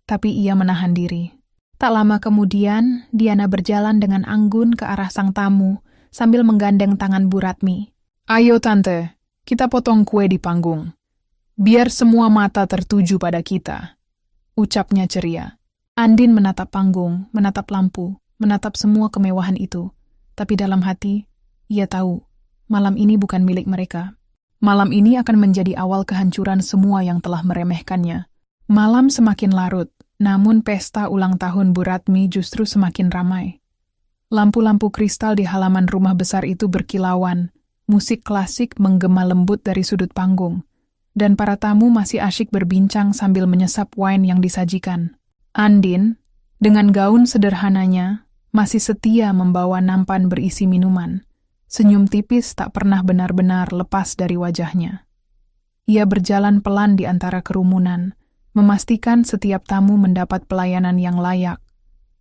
tapi ia menahan diri. Tak lama kemudian, Diana berjalan dengan anggun ke arah sang tamu sambil menggandeng tangan Bu Ratmi. "Ayo Tante, kita potong kue di panggung. Biar semua mata tertuju pada kita," ucapnya ceria. Andin menatap panggung, menatap lampu, menatap semua kemewahan itu. Tapi dalam hati, ia tahu, malam ini bukan milik mereka. Malam ini akan menjadi awal kehancuran semua yang telah meremehkannya. Malam semakin larut, namun pesta ulang tahun Bu Ratmi justru semakin ramai. Lampu-lampu kristal di halaman rumah besar itu berkilauan, musik klasik menggema lembut dari sudut panggung, dan para tamu masih asyik berbincang sambil menyesap wine yang disajikan. Andin, dengan gaun sederhananya, masih setia membawa nampan berisi minuman. Senyum tipis tak pernah benar-benar lepas dari wajahnya. Ia berjalan pelan di antara kerumunan, memastikan setiap tamu mendapat pelayanan yang layak,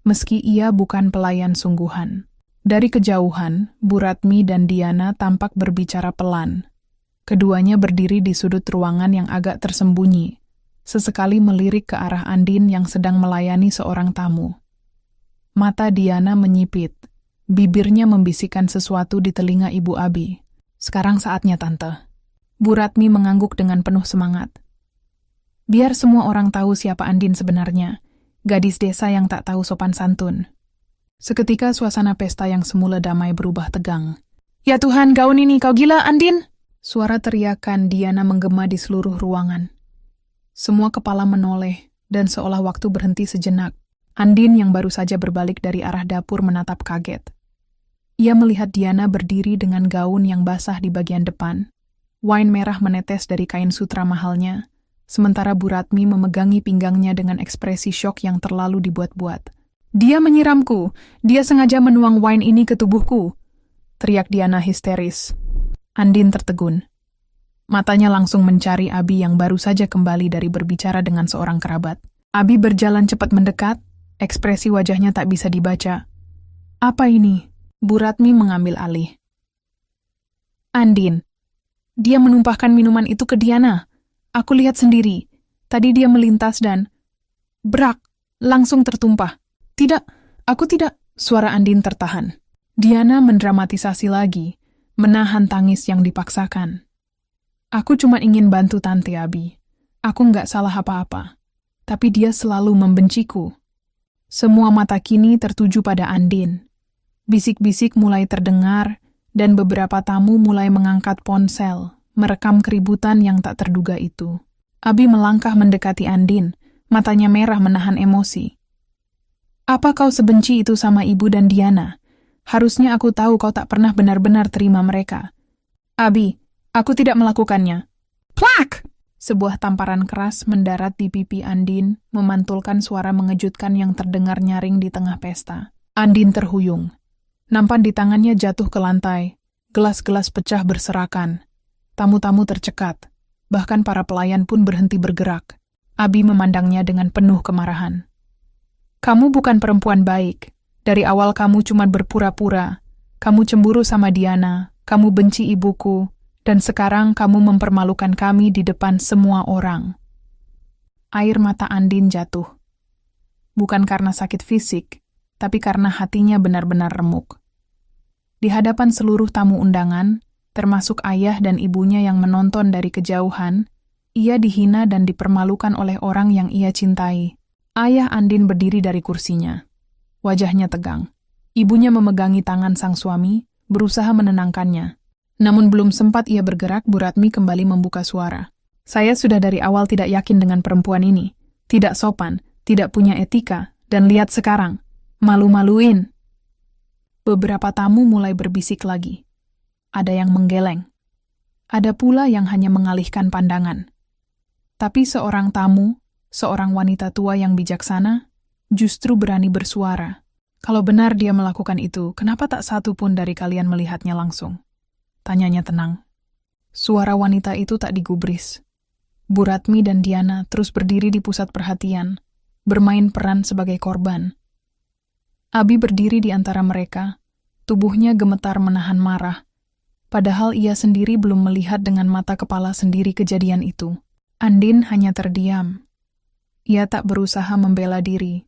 meski ia bukan pelayan sungguhan. Dari kejauhan, Bu Ratmi dan Diana tampak berbicara pelan. Keduanya berdiri di sudut ruangan yang agak tersembunyi, sesekali melirik ke arah Andin yang sedang melayani seorang tamu. Mata Diana menyipit, bibirnya membisikkan sesuatu di telinga Ibu Abi. "Sekarang saatnya, Tante." Bu Ratmi mengangguk dengan penuh semangat. Biar semua orang tahu siapa Andin sebenarnya, gadis desa yang tak tahu sopan santun. Seketika suasana pesta yang semula damai berubah tegang. "Ya Tuhan, gaun ini, kau gila, Andin!" Suara teriakan Diana menggema di seluruh ruangan. Semua kepala menoleh, dan seolah waktu berhenti sejenak. Andin yang baru saja berbalik dari arah dapur menatap kaget. Ia melihat Diana berdiri dengan gaun yang basah di bagian depan. Wine merah menetes dari kain sutra mahalnya, sementara Bu Ratmi memegangi pinggangnya dengan ekspresi syok yang terlalu dibuat-buat. "Dia menyiramku! Dia sengaja menuang wine ini ke tubuhku!" teriak Diana histeris. Andin tertegun. Matanya langsung mencari Abi yang baru saja kembali dari berbicara dengan seorang kerabat. Abi berjalan cepat mendekat, ekspresi wajahnya tak bisa dibaca. "Apa ini?" Bu Ratmi mengambil alih. "Andin, dia menumpahkan minuman itu ke Diana. Aku lihat sendiri. Tadi dia melintas dan... brak, langsung tertumpah." "Tidak, aku tidak." Suara Andin tertahan. Diana mendramatisasi lagi, menahan tangis yang dipaksakan. "Aku cuma ingin bantu Tante Abi. Aku nggak salah apa-apa. Tapi dia selalu membenciku." Semua mata kini tertuju pada Andin. Bisik-bisik mulai terdengar, dan beberapa tamu mulai mengangkat ponsel, merekam keributan yang tak terduga itu. Abi melangkah mendekati Andin, matanya merah menahan emosi. "Apa kau sebenci itu sama ibu dan Diana? Harusnya aku tahu kau tak pernah benar-benar terima mereka." "Abi, aku tidak melakukannya." Plak! Sebuah tamparan keras mendarat di pipi Andin, memantulkan suara mengejutkan yang terdengar nyaring di tengah pesta. Andin terhuyung. Nampan di tangannya jatuh ke lantai. Gelas-gelas pecah berserakan. Tamu-tamu tercekat. Bahkan para pelayan pun berhenti bergerak. Abi memandangnya dengan penuh kemarahan. "Kamu bukan perempuan baik. Dari awal kamu cuma berpura-pura. Kamu cemburu sama Diana, kamu benci ibuku, dan sekarang kamu mempermalukan kami di depan semua orang." Air mata Andin jatuh. Bukan karena sakit fisik, tapi karena hatinya benar-benar remuk. Di hadapan seluruh tamu undangan, termasuk ayah dan ibunya yang menonton dari kejauhan, ia dihina dan dipermalukan oleh orang yang ia cintai. Ayah Andin berdiri dari kursinya. Wajahnya tegang. Ibunya memegangi tangan sang suami, berusaha menenangkannya. Namun belum sempat ia bergerak, Bu Ratmi kembali membuka suara. Saya sudah dari awal tidak yakin dengan perempuan ini. Tidak sopan, tidak punya etika, dan lihat sekarang. Malu-maluin. Beberapa tamu mulai berbisik lagi. Ada yang menggeleng. Ada pula yang hanya mengalihkan pandangan. Tapi seorang tamu, seorang wanita tua yang bijaksana, justru berani bersuara. Kalau benar dia melakukan itu, kenapa tak satu pun dari kalian melihatnya langsung? Tanyanya tenang. Suara wanita itu tak digubris. Bu Ratmi dan Diana terus berdiri di pusat perhatian, bermain peran sebagai korban. Abi berdiri di antara mereka, tubuhnya gemetar menahan marah, padahal ia sendiri belum melihat dengan mata kepala sendiri kejadian itu. Andin hanya terdiam. Ia tak berusaha membela diri.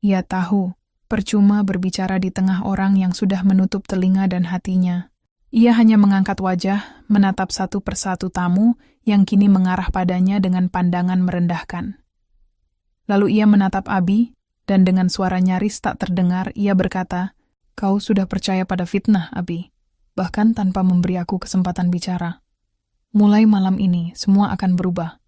Ia tahu, percuma berbicara di tengah orang yang sudah menutup telinga dan hatinya. Ia hanya mengangkat wajah, menatap satu persatu tamu yang kini mengarah padanya dengan pandangan merendahkan. Lalu ia menatap Abi, dan dengan suara nyaris tak terdengar, ia berkata, "Kau sudah percaya pada fitnah, Abi, bahkan tanpa memberi aku kesempatan bicara. Mulai malam ini, semua akan berubah."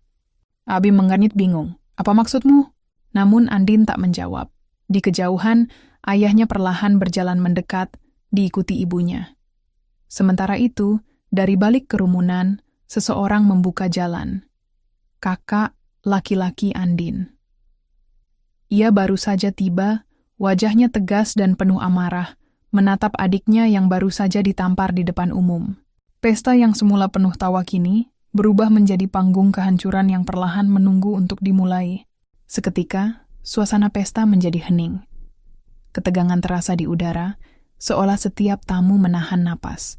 Abi mengernyit bingung. "Apa maksudmu?" Namun Andin tak menjawab. Di kejauhan, ayahnya perlahan berjalan mendekat, diikuti ibunya. Sementara itu, dari balik kerumunan, seseorang membuka jalan. Kakak laki-laki Andin. Ia baru saja tiba, wajahnya tegas dan penuh amarah, menatap adiknya yang baru saja ditampar di depan umum. Pesta yang semula penuh tawa kini berubah menjadi panggung kehancuran yang perlahan menunggu untuk dimulai. Seketika, suasana pesta menjadi hening. Ketegangan terasa di udara, seolah setiap tamu menahan napas.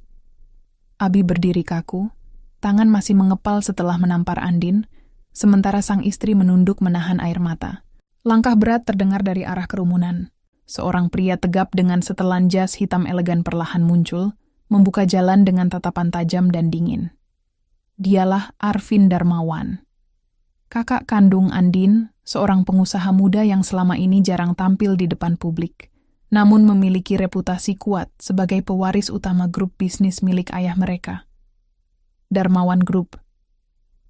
Abi berdiri kaku, tangan masih mengepal setelah menampar Andin, sementara sang istri menunduk menahan air mata. Langkah berat terdengar dari arah kerumunan. Seorang pria tegap dengan setelan jas hitam elegan perlahan muncul, membuka jalan dengan tatapan tajam dan dingin. Dialah Arvin Darmawan. Kakak kandung Andin, seorang pengusaha muda yang selama ini jarang tampil di depan publik, namun memiliki reputasi kuat sebagai pewaris utama grup bisnis milik ayah mereka. Darmawan Group,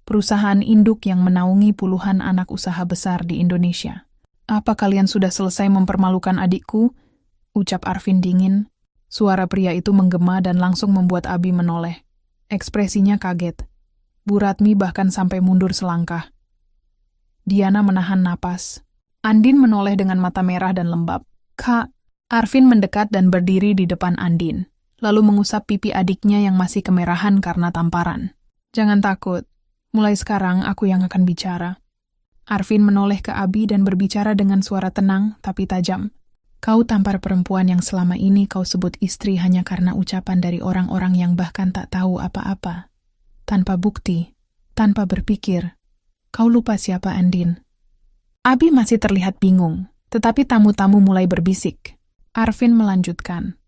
perusahaan induk yang menaungi puluhan anak usaha besar di Indonesia. "Apa kalian sudah selesai mempermalukan adikku?" ucap Arvin dingin. Suara pria itu menggema dan langsung membuat Abi menoleh. Ekspresinya kaget. Bu Ratmi bahkan sampai mundur selangkah. Diana menahan napas. Andin menoleh dengan mata merah dan lembab. "Kak." Arvin mendekat dan berdiri di depan Andin, lalu mengusap pipi adiknya yang masih kemerahan karena tamparan. "Jangan takut. Mulai sekarang aku yang akan bicara." Arvin menoleh ke Abi dan berbicara dengan suara tenang tapi tajam. "Kau tampar perempuan yang selama ini kau sebut istri hanya karena ucapan dari orang-orang yang bahkan tak tahu apa-apa. Tanpa bukti, tanpa berpikir. Kau lupa siapa Andin?" Abi masih terlihat bingung, tetapi tamu-tamu mulai berbisik. Arvin melanjutkan.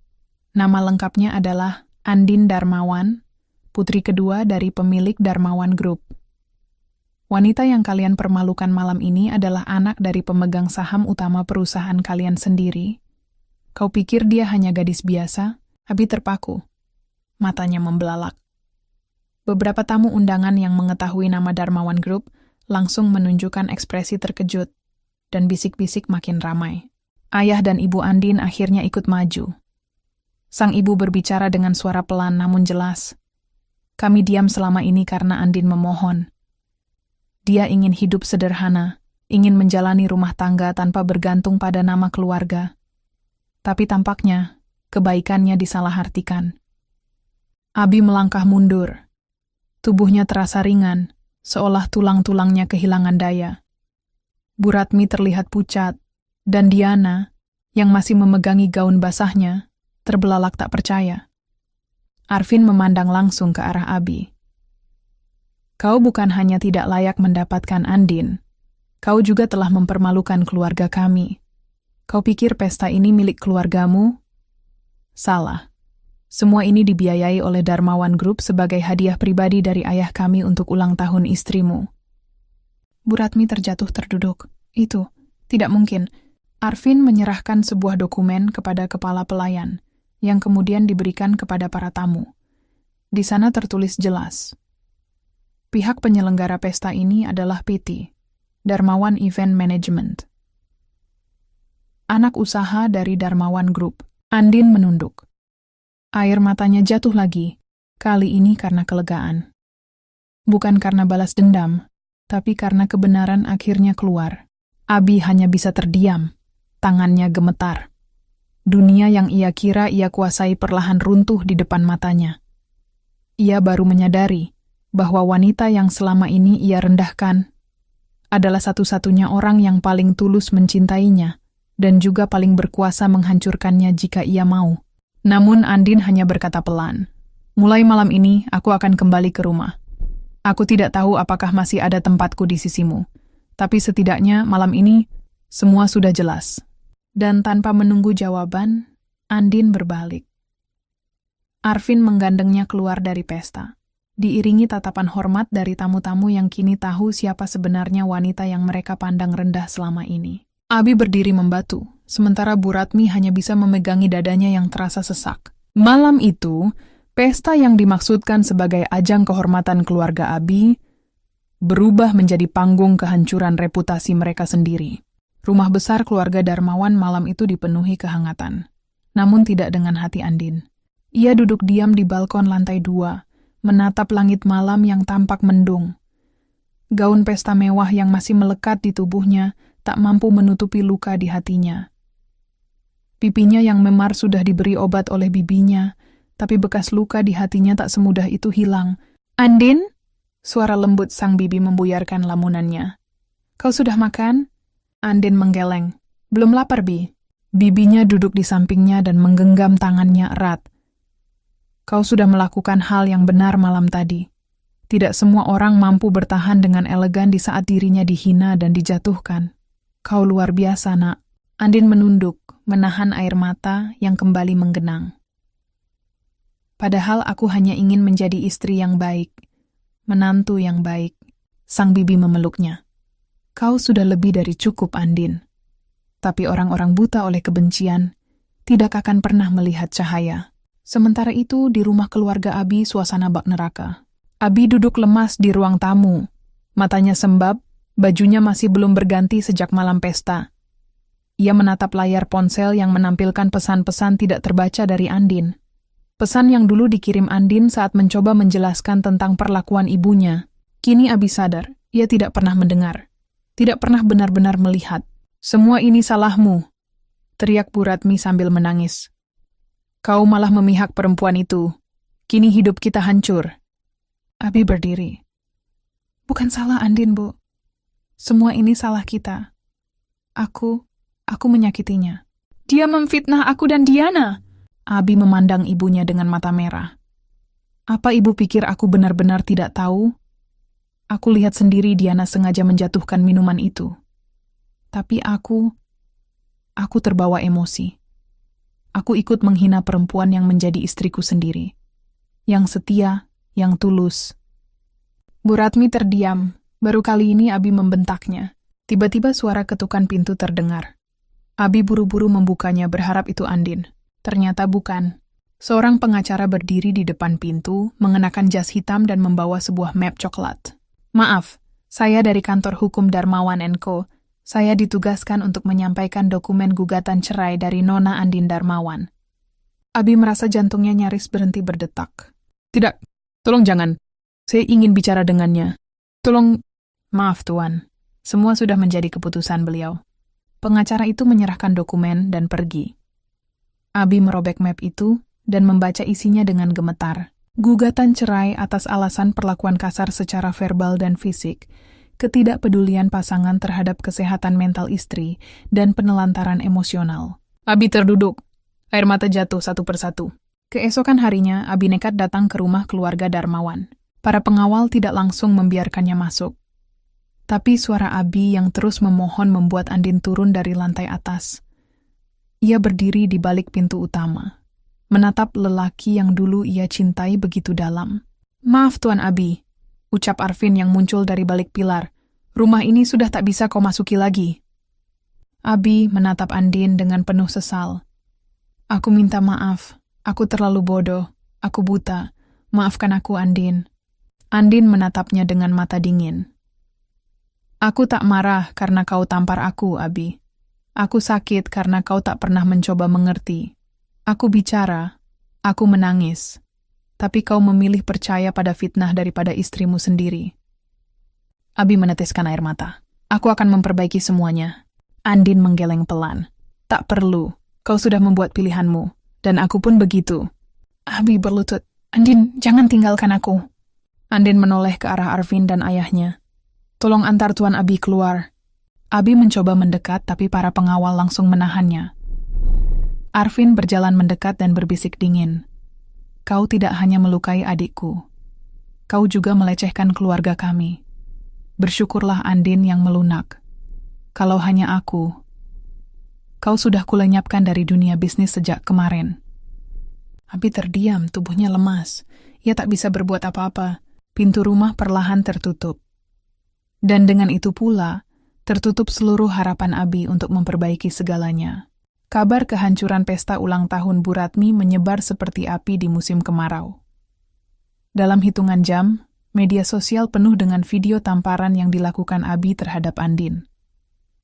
"Nama lengkapnya adalah Andin Darmawan, putri kedua dari pemilik Darmawan Group. Wanita yang kalian permalukan malam ini adalah anak dari pemegang saham utama perusahaan kalian sendiri. Kau pikir dia hanya gadis biasa?" Abi terpaku. Matanya membelalak. Beberapa tamu undangan yang mengetahui nama Darmawan Group langsung menunjukkan ekspresi terkejut, dan bisik-bisik makin ramai. Ayah dan ibu Andin akhirnya ikut maju. Sang ibu berbicara dengan suara pelan namun jelas. "Kami diam selama ini karena Andin memohon. Dia ingin hidup sederhana, ingin menjalani rumah tangga tanpa bergantung pada nama keluarga. Tapi tampaknya, kebaikannya disalahartikan." Abi melangkah mundur. Tubuhnya terasa ringan, seolah tulang-tulangnya kehilangan daya. Bu Ratmi terlihat pucat, dan Diana, yang masih memegangi gaun basahnya, terbelalak tak percaya. Arvin memandang langsung ke arah Abi. "Kau bukan hanya tidak layak mendapatkan Andin, Kau juga telah mempermalukan keluarga kami. Kau pikir pesta ini milik keluargamu? Salah. Semua ini dibiayai oleh Darmawan Group sebagai hadiah pribadi dari ayah kami untuk ulang tahun istrimu. Bu Ratmi terjatuh terduduk. Itu, tidak mungkin. Arvin menyerahkan sebuah dokumen kepada kepala pelayan, yang kemudian diberikan kepada para tamu. Di sana tertulis jelas. Pihak penyelenggara pesta ini adalah PT, Darmawan Event Management. Anak usaha dari Darmawan Group. Andin menunduk. Air matanya jatuh lagi, kali ini karena kelegaan. Bukan karena balas dendam, tapi karena kebenaran akhirnya keluar. Abi hanya bisa terdiam, tangannya gemetar. Dunia yang ia kira ia kuasai perlahan runtuh di depan matanya. Ia baru menyadari bahwa wanita yang selama ini ia rendahkan adalah satu-satunya orang yang paling tulus mencintainya dan juga paling berkuasa menghancurkannya jika ia mau. Namun Andin hanya berkata pelan, "Mulai malam ini aku akan kembali ke rumah. Aku tidak tahu apakah masih ada tempatku di sisimu, tapi setidaknya malam ini semua sudah jelas." Dan tanpa menunggu jawaban, Andin berbalik. Arvin menggandengnya keluar dari pesta, diiringi tatapan hormat dari tamu-tamu yang kini tahu siapa sebenarnya wanita yang mereka pandang rendah selama ini. Abi berdiri membatu, sementara Bu Ratmi hanya bisa memegangi dadanya yang terasa sesak. Malam itu, pesta yang dimaksudkan sebagai ajang kehormatan keluarga Abi berubah menjadi panggung kehancuran reputasi mereka sendiri. Rumah besar keluarga Darmawan malam itu dipenuhi kehangatan, namun tidak dengan hati Andin. Ia duduk diam di balkon lantai 2, menatap langit malam yang tampak mendung. Gaun pesta mewah yang masih melekat di tubuhnya tak mampu menutupi luka di hatinya. Pipinya yang memar sudah diberi obat oleh bibinya, tapi bekas luka di hatinya tak semudah itu hilang. "Andin?" Suara lembut sang bibi membuyarkan lamunannya. "Kau sudah makan?" Andin menggeleng. "Belum lapar, Bi." Bibinya duduk di sampingnya dan menggenggam tangannya erat. "Kau sudah melakukan hal yang benar malam tadi. Tidak semua orang mampu bertahan dengan elegan di saat dirinya dihina dan dijatuhkan. Kau luar biasa, Nak." Andin menunduk, menahan air mata yang kembali menggenang. "Padahal aku hanya ingin menjadi istri yang baik, menantu yang baik." Sang bibi memeluknya. "Kau sudah lebih dari cukup, Andin. Tapi orang-orang buta oleh kebencian tidak akan pernah melihat cahaya." Sementara itu, di rumah keluarga Abi suasana bak neraka. Abi duduk lemas di ruang tamu. Matanya sembab, bajunya masih belum berganti sejak malam pesta. Ia menatap layar ponsel yang menampilkan pesan-pesan tidak terbaca dari Andin. Pesan yang dulu dikirim Andin saat mencoba menjelaskan tentang perlakuan ibunya. Kini Abi sadar, ia tidak pernah mendengar. Tidak pernah benar-benar melihat. "Semua ini salahmu," teriak Bu Ratmi sambil menangis. "Kau malah memihak perempuan itu. Kini hidup kita hancur." Abi berdiri. "Bukan salah Andin, Bu. Semua ini salah kita. Aku menyakitinya. Dia memfitnah aku dan Diana." Abi memandang ibunya dengan mata merah. "Apa ibu pikir aku benar-benar tidak tahu? Aku lihat sendiri Diana sengaja menjatuhkan minuman itu. Tapi aku terbawa emosi. Aku ikut menghina perempuan yang menjadi istriku sendiri. Yang setia, yang tulus." Bu Ratmi terdiam. Baru kali ini Abi membentaknya. Tiba-tiba suara ketukan pintu terdengar. Abi buru-buru membukanya berharap itu Andin. Ternyata bukan. Seorang pengacara berdiri di depan pintu, mengenakan jas hitam dan membawa sebuah map coklat. "Maaf, saya dari kantor hukum Darmawan & Co. Saya ditugaskan untuk menyampaikan dokumen gugatan cerai dari Nona Andin Darmawan." Abi merasa jantungnya nyaris berhenti berdetak. "Tidak, tolong jangan. Saya ingin bicara dengannya. Tolong..." "Maaf, Tuan. Semua sudah menjadi keputusan beliau." Pengacara itu menyerahkan dokumen dan pergi. Abi merobek map itu dan membaca isinya dengan gemetar. Gugatan cerai atas alasan perlakuan kasar secara verbal dan fisik, ketidakpedulian pasangan terhadap kesehatan mental istri, dan penelantaran emosional. Abi terduduk. Air mata jatuh satu persatu. Keesokan harinya, Abi nekat datang ke rumah keluarga Darmawan. Para pengawal tidak langsung membiarkannya masuk. Tapi suara Abi yang terus memohon membuat Andin turun dari lantai atas. Ia berdiri di balik pintu utama, menatap lelaki yang dulu ia cintai begitu dalam. "Maaf Tuan Abi," ucap Arvin yang muncul dari balik pilar. "Rumah ini sudah tak bisa kau masuki lagi." Abi menatap Andin dengan penuh sesal. "Aku minta maaf, aku terlalu bodoh, aku buta. Maafkan aku, Andin." Andin menatapnya dengan mata dingin. "Aku tak marah karena kau tampar aku, Abi. Aku sakit karena kau tak pernah mencoba mengerti. Aku bicara, aku menangis. Tapi kau memilih percaya pada fitnah daripada istrimu sendiri." Abi meneteskan air mata. "Aku akan memperbaiki semuanya." Andin menggeleng pelan. "Tak perlu, kau sudah membuat pilihanmu. Dan aku pun begitu." Abi berlutut. "Andin, jangan tinggalkan aku." Andin menoleh ke arah Arvin dan ayahnya. "Tolong antar Tuan Abi keluar." Abi mencoba mendekat, tapi para pengawal langsung menahannya. Arvin berjalan mendekat dan berbisik dingin. "Kau tidak hanya melukai adikku. Kau juga melecehkan keluarga kami. Bersyukurlah Andin yang melunak. Kalau hanya aku, kau sudah kulenyapkan dari dunia bisnis sejak kemarin." Abi terdiam, tubuhnya lemas. Ia tak bisa berbuat apa-apa. Pintu rumah perlahan tertutup. Dan dengan itu pula, tertutup seluruh harapan Abi untuk memperbaiki segalanya. Kabar kehancuran pesta ulang tahun Bu Ratmi menyebar seperti api di musim kemarau. Dalam hitungan jam, media sosial penuh dengan video tamparan yang dilakukan Abi terhadap Andin.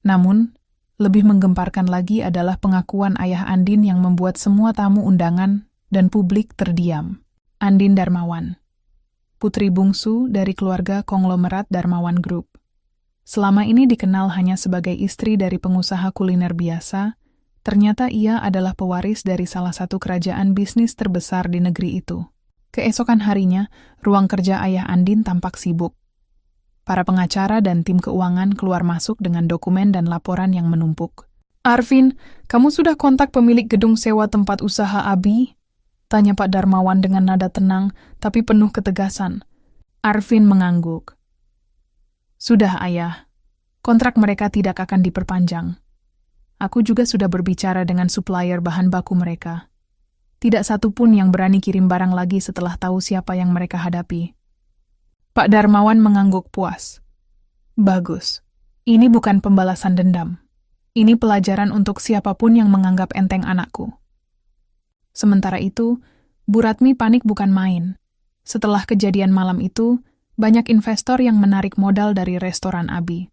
Namun, lebih menggemparkan lagi adalah pengakuan ayah Andin yang membuat semua tamu undangan dan publik terdiam. Andin Darmawan, putri bungsu dari keluarga konglomerat Darmawan Group. Selama ini dikenal hanya sebagai istri dari pengusaha kuliner biasa, ternyata ia adalah pewaris dari salah satu kerajaan bisnis terbesar di negeri itu. Keesokan harinya, ruang kerja ayah Andin tampak sibuk. Para pengacara dan tim keuangan keluar masuk dengan dokumen dan laporan yang menumpuk. "Arvin, kamu sudah kontak pemilik gedung sewa tempat usaha Abi?" tanya Pak Darmawan dengan nada tenang, tapi penuh ketegasan. Arvin mengangguk. "Sudah, Ayah. Kontrak mereka tidak akan diperpanjang. Aku juga sudah berbicara dengan supplier bahan baku mereka. Tidak satu pun yang berani kirim barang lagi setelah tahu siapa yang mereka hadapi." Pak Darmawan mengangguk puas. "Bagus. Ini bukan pembalasan dendam. Ini pelajaran untuk siapapun yang menganggap enteng anakku." Sementara itu, Bu Ratmi panik bukan main. Setelah kejadian malam itu, banyak investor yang menarik modal dari restoran Abi.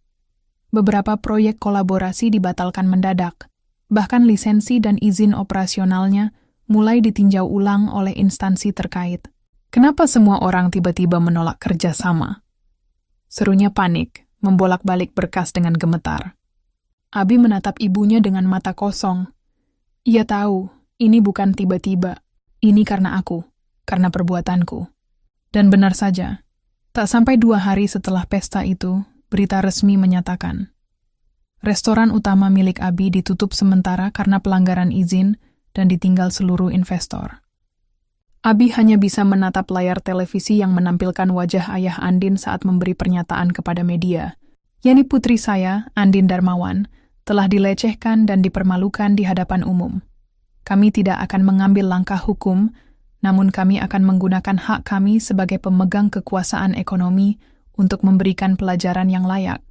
Beberapa proyek kolaborasi dibatalkan mendadak. Bahkan lisensi dan izin operasionalnya mulai ditinjau ulang oleh instansi terkait. "Kenapa semua orang tiba-tiba menolak kerjasama?" Serunya panik, membolak-balik berkas dengan gemetar. Abi menatap ibunya dengan mata kosong. Ia tahu, ini bukan tiba-tiba. Ini karena aku, karena perbuatanku. Dan benar saja, tak sampai 2 hari setelah pesta itu, berita resmi menyatakan, restoran utama milik Abi ditutup sementara karena pelanggaran izin dan ditinggal seluruh investor. Abi hanya bisa menatap layar televisi yang menampilkan wajah ayah Andin saat memberi pernyataan kepada media. "Yani putri saya, Andin Darmawan, telah dilecehkan dan dipermalukan di hadapan umum. Kami tidak akan mengambil langkah hukum, namun kami akan menggunakan hak kami sebagai pemegang kekuasaan ekonomi untuk memberikan pelajaran yang layak.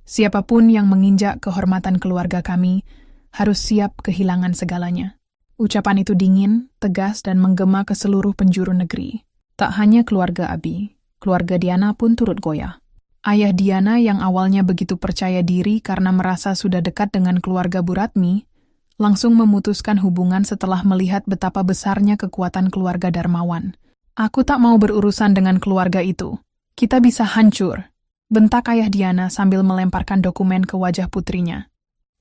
Siapapun yang menginjak kehormatan keluarga kami harus siap kehilangan segalanya." Ucapan itu dingin, tegas, dan menggema ke seluruh penjuru negeri. Tak hanya keluarga Abi, keluarga Diana pun turut goyah. Ayah Diana yang awalnya begitu percaya diri karena merasa sudah dekat dengan keluarga Bu Ratmi, langsung memutuskan hubungan setelah melihat betapa besarnya kekuatan keluarga Darmawan. "Aku tak mau berurusan dengan keluarga itu. Kita bisa hancur," bentak ayah Diana sambil melemparkan dokumen ke wajah putrinya.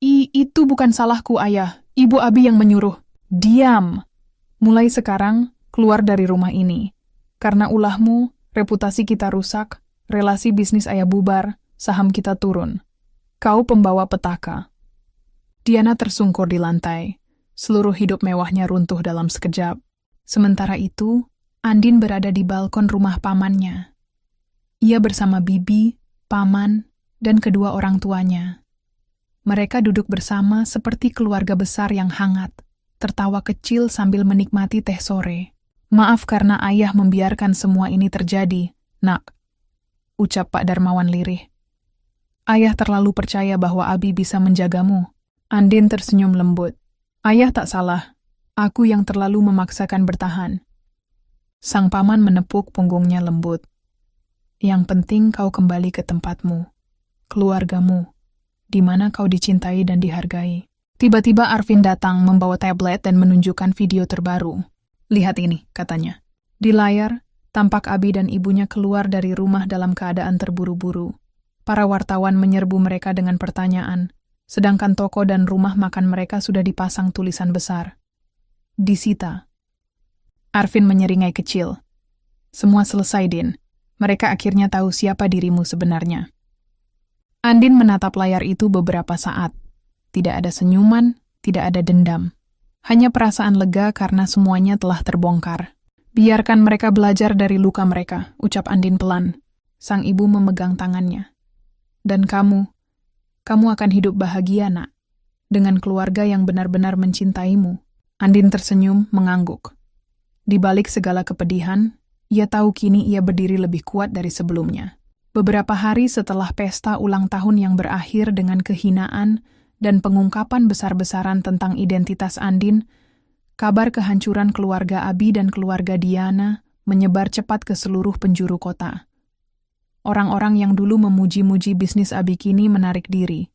Itu bukan salahku, Ayah. Ibu Abi yang menyuruh." "Diam! Mulai sekarang, keluar dari rumah ini. Karena ulahmu, reputasi kita rusak, relasi bisnis ayah bubar, saham kita turun. Kau pembawa petaka." Diana tersungkur di lantai. Seluruh hidup mewahnya runtuh dalam sekejap. Sementara itu, Andin berada di balkon rumah pamannya. Ia bersama bibi, paman, dan kedua orang tuanya. Mereka duduk bersama seperti keluarga besar yang hangat, tertawa kecil sambil menikmati teh sore. "Maaf karena ayah membiarkan semua ini terjadi, Nak," ucap Pak Darmawan lirih. "Ayah terlalu percaya bahwa Abi bisa menjagamu." Andin tersenyum lembut. "Ayah tak salah. Aku yang terlalu memaksakan bertahan." Sang paman menepuk punggungnya lembut. "Yang penting kau kembali ke tempatmu, keluargamu, di mana kau dicintai dan dihargai." Tiba-tiba Arvin datang membawa tablet dan menunjukkan video terbaru. "Lihat ini," katanya. Di layar, tampak Abi dan ibunya keluar dari rumah dalam keadaan terburu-buru. Para wartawan menyerbu mereka dengan pertanyaan, sedangkan toko dan rumah makan mereka sudah dipasang tulisan besar. "Disita." Arvin menyeringai kecil. "Semua selesai, Din. Mereka akhirnya tahu siapa dirimu sebenarnya." Andin menatap layar itu beberapa saat. Tidak ada senyuman, tidak ada dendam. Hanya perasaan lega karena semuanya telah terbongkar. "Biarkan mereka belajar dari luka mereka," ucap Andin pelan. Sang ibu memegang tangannya. "Dan kamu akan hidup bahagia, Nak, dengan keluarga yang benar-benar mencintaimu." Andin tersenyum, mengangguk. Di balik segala kepedihan, ia tahu kini ia berdiri lebih kuat dari sebelumnya. Beberapa hari setelah pesta ulang tahun yang berakhir dengan kehinaan dan pengungkapan besar-besaran tentang identitas Andin, kabar kehancuran keluarga Abi dan keluarga Diana menyebar cepat ke seluruh penjuru kota. Orang-orang yang dulu memuji-muji bisnis Abi kini menarik diri.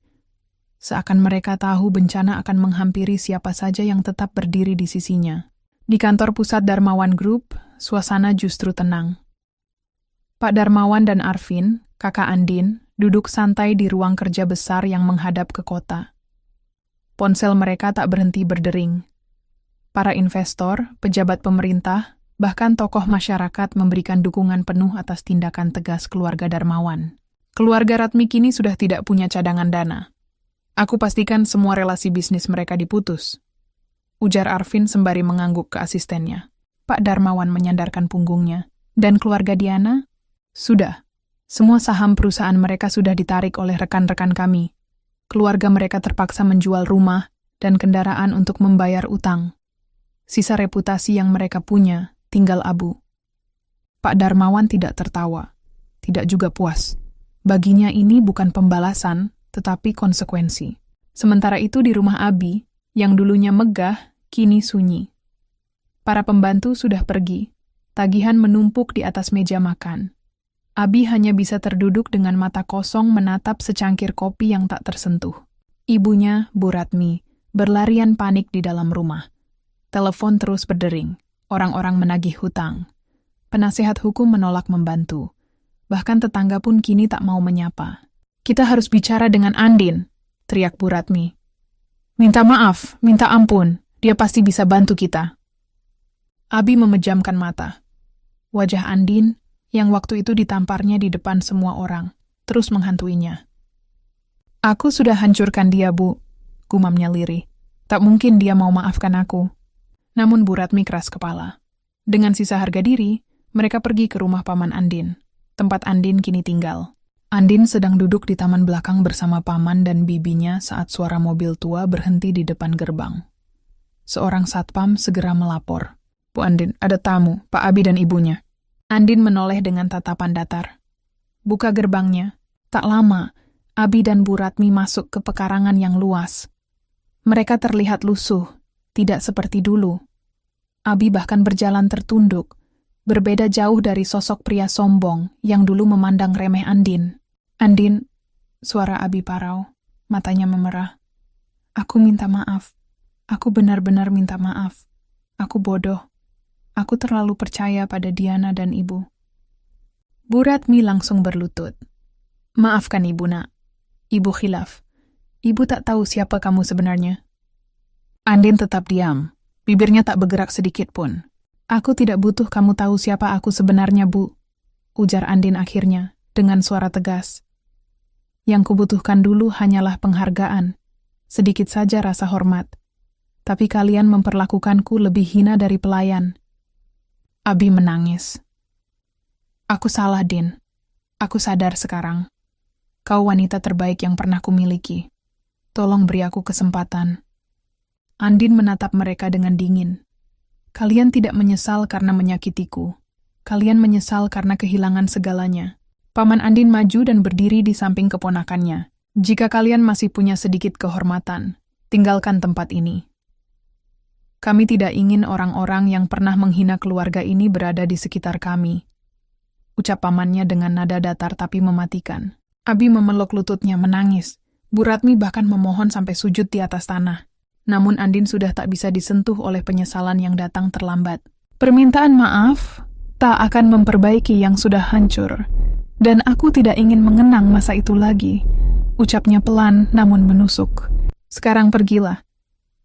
Seakan mereka tahu bencana akan menghampiri siapa saja yang tetap berdiri di sisinya. Di kantor pusat Darmawan Group, suasana justru tenang. Pak Darmawan dan Arvin, kakak Andin, duduk santai di ruang kerja besar yang menghadap ke kota. Ponsel mereka tak berhenti berdering. Para investor, pejabat pemerintah, bahkan tokoh masyarakat memberikan dukungan penuh atas tindakan tegas keluarga Darmawan. Keluarga Ratmi kini sudah tidak punya cadangan dana. "Aku pastikan semua relasi bisnis mereka diputus," ujar Arvin sembari mengangguk ke asistennya. Pak Darmawan menyandarkan punggungnya. "Dan keluarga Diana?" "Sudah. Semua saham perusahaan mereka sudah ditarik oleh rekan-rekan kami. Keluarga mereka terpaksa menjual rumah dan kendaraan untuk membayar utang. Sisa reputasi yang mereka punya tinggal abu." Pak Darmawan tidak tertawa, tidak juga puas. Baginya ini bukan pembalasan, tetapi konsekuensi. Sementara itu di rumah Abi, yang dulunya megah, kini sunyi. Para pembantu sudah pergi, tagihan menumpuk di atas meja makan. Abi hanya bisa terduduk dengan mata kosong menatap secangkir kopi yang tak tersentuh. Ibunya, Bu Ratmi, berlarian panik di dalam rumah. Telepon terus berdering, orang-orang menagih hutang. Penasehat hukum menolak membantu. Bahkan tetangga pun kini tak mau menyapa. "Kita harus bicara dengan Andin," teriak Bu Ratmi. "Minta maaf, minta ampun, dia pasti bisa bantu kita." Abi memejamkan mata. Wajah Andin, yang waktu itu ditamparnya di depan semua orang, terus menghantuinya. "Aku sudah hancurkan dia, Bu," gumamnya lirih. "Tak mungkin dia mau maafkan aku." Namun Bu Ratmi keras kepala. Dengan sisa harga diri, mereka pergi ke rumah paman Andin, tempat Andin kini tinggal. Andin sedang duduk di taman belakang bersama paman dan bibinya saat suara mobil tua berhenti di depan gerbang. Seorang satpam segera melapor. "Bu Andin, ada tamu, Pak Abi dan ibunya." Andin menoleh dengan tatapan datar. Buka gerbangnya. Tak lama, Abi dan Bu Ratmi masuk ke pekarangan yang luas. Mereka terlihat lusuh, tidak seperti dulu. Abi bahkan berjalan tertunduk, berbeda jauh dari sosok pria sombong yang dulu memandang remeh Andin. "Andin," suara Abi parau, matanya memerah. "Aku minta maaf. Aku benar-benar minta maaf. Aku bodoh. Aku terlalu percaya pada Diana dan ibu." Bu Ratmi langsung berlutut. "Maafkan ibu, Nak. Ibu khilaf. Ibu tak tahu siapa kamu sebenarnya." Andin tetap diam. Bibirnya tak bergerak sedikit pun. "Aku tidak butuh kamu tahu siapa aku sebenarnya, Bu," ujar Andin akhirnya, dengan suara tegas. "Yang kubutuhkan dulu hanyalah penghargaan. Sedikit saja rasa hormat. Tapi kalian memperlakukanku lebih hina dari pelayan." Abi menangis. "Aku salah, Din. Aku sadar sekarang. Kau wanita terbaik yang pernah kumiliki. Tolong beri aku kesempatan. Andin menatap mereka dengan dingin. Kalian tidak menyesal karena menyakitiku. Kalian menyesal karena kehilangan segalanya. Paman Andin maju dan berdiri di samping keponakannya. Jika kalian masih punya sedikit kehormatan, tinggalkan tempat ini. Kami tidak ingin orang-orang yang pernah menghina keluarga ini berada di sekitar kami. Ucap pamannya dengan nada datar tapi mematikan. Abi memeluk lututnya menangis. Bu Ratmi bahkan memohon sampai sujud di atas tanah. Namun Andin sudah tak bisa disentuh oleh penyesalan yang datang terlambat. Permintaan maaf tak akan memperbaiki yang sudah hancur. Dan aku tidak ingin mengenang masa itu lagi. Ucapnya pelan namun menusuk. Sekarang pergilah.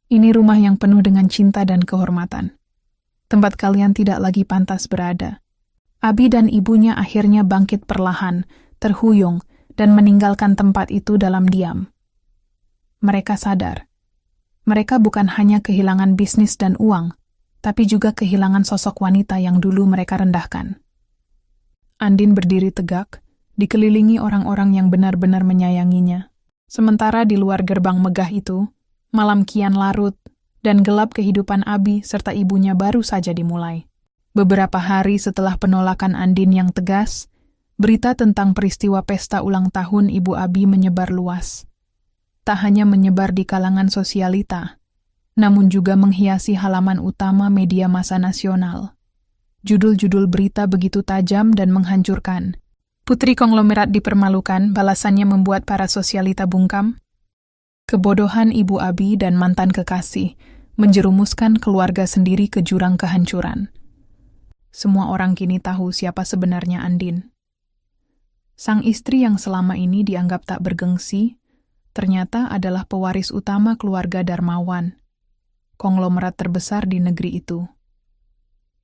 Ini rumah yang penuh dengan cinta dan kehormatan. Tempat kalian tidak lagi pantas berada. Abi dan ibunya akhirnya bangkit perlahan, terhuyung, dan meninggalkan tempat itu dalam diam. Mereka sadar. Mereka bukan hanya kehilangan bisnis dan uang, tapi juga kehilangan sosok wanita yang dulu mereka rendahkan. Andin berdiri tegak, dikelilingi orang-orang yang benar-benar menyayanginya. Sementara di luar gerbang megah itu, malam kian larut, dan gelap kehidupan Abi serta ibunya baru saja dimulai. Beberapa hari setelah penolakan Andin yang tegas, berita tentang peristiwa pesta ulang tahun Ibu Abi menyebar luas. Tak hanya menyebar di kalangan sosialita, namun juga menghiasi halaman utama media massa nasional. Judul-judul berita begitu tajam dan menghancurkan. Putri konglomerat dipermalukan, balasannya membuat para sosialita bungkam. Kebodohan Ibu Abi dan mantan kekasih menjerumuskan keluarga sendiri ke jurang kehancuran. Semua orang kini tahu siapa sebenarnya Andin. Sang istri yang selama ini dianggap tak bergengsi, ternyata adalah pewaris utama keluarga Darmawan, konglomerat terbesar di negeri itu.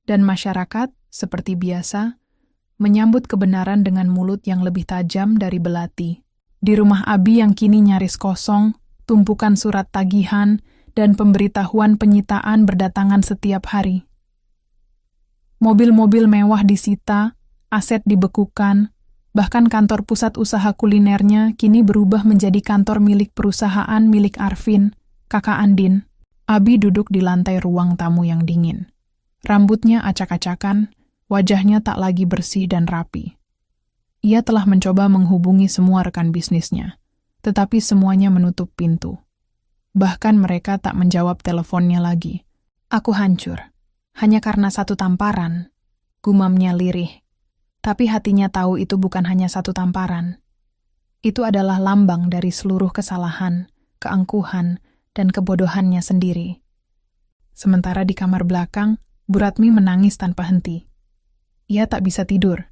Dan masyarakat, seperti biasa, menyambut kebenaran dengan mulut yang lebih tajam dari belati. Di rumah Abi yang kini nyaris kosong, tumpukan surat tagihan dan pemberitahuan penyitaan berdatangan setiap hari. Mobil-mobil mewah disita, aset dibekukan, bahkan kantor pusat usaha kulinernya kini berubah menjadi kantor milik perusahaan milik Arvin, kakak Andin. Abi duduk di lantai ruang tamu yang dingin. Rambutnya acak-acakan, wajahnya tak lagi bersih dan rapi. Ia telah mencoba menghubungi semua rekan bisnisnya, tetapi semuanya menutup pintu. Bahkan mereka tak menjawab teleponnya lagi. Aku hancur, hanya karena satu tamparan, gumamnya lirih. Tapi hatinya tahu itu bukan hanya satu tamparan. Itu adalah lambang dari seluruh kesalahan, keangkuhan, dan kebodohannya sendiri. Sementara di kamar belakang, Bu Ratmi menangis tanpa henti. Ia tak bisa tidur.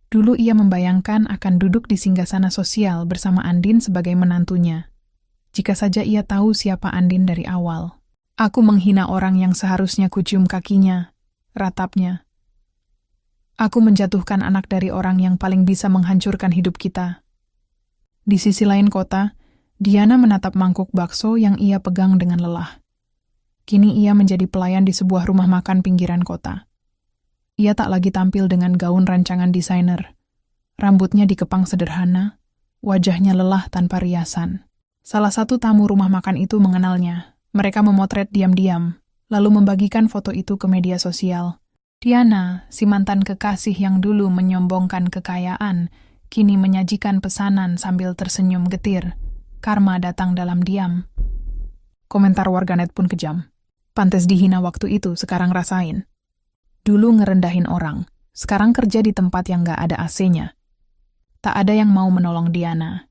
Dulu ia membayangkan akan duduk di singgasana sosial bersama Andin sebagai menantunya. Jika saja ia tahu siapa Andin dari awal. Aku menghina orang yang seharusnya kucium kakinya, ratapnya. Aku menjatuhkan anak dari orang yang paling bisa menghancurkan hidup kita. Di sisi lain kota, Diana menatap mangkuk bakso yang ia pegang dengan lelah. Kini ia menjadi pelayan di sebuah rumah makan pinggiran kota. Ia tak lagi tampil dengan gaun rancangan desainer. Rambutnya dikepang sederhana, wajahnya lelah tanpa riasan. Salah satu tamu rumah makan itu mengenalnya. Mereka memotret diam-diam, lalu membagikan foto itu ke media sosial. Diana, si mantan kekasih yang dulu menyombongkan kekayaan, kini menyajikan pesanan sambil tersenyum getir. Karma datang dalam diam. Komentar warganet pun kejam. Pantes dihina waktu itu, sekarang rasain. Dulu ngerendahin orang, sekarang kerja di tempat yang gak ada AC-nya. Tak ada yang mau menolong Diana.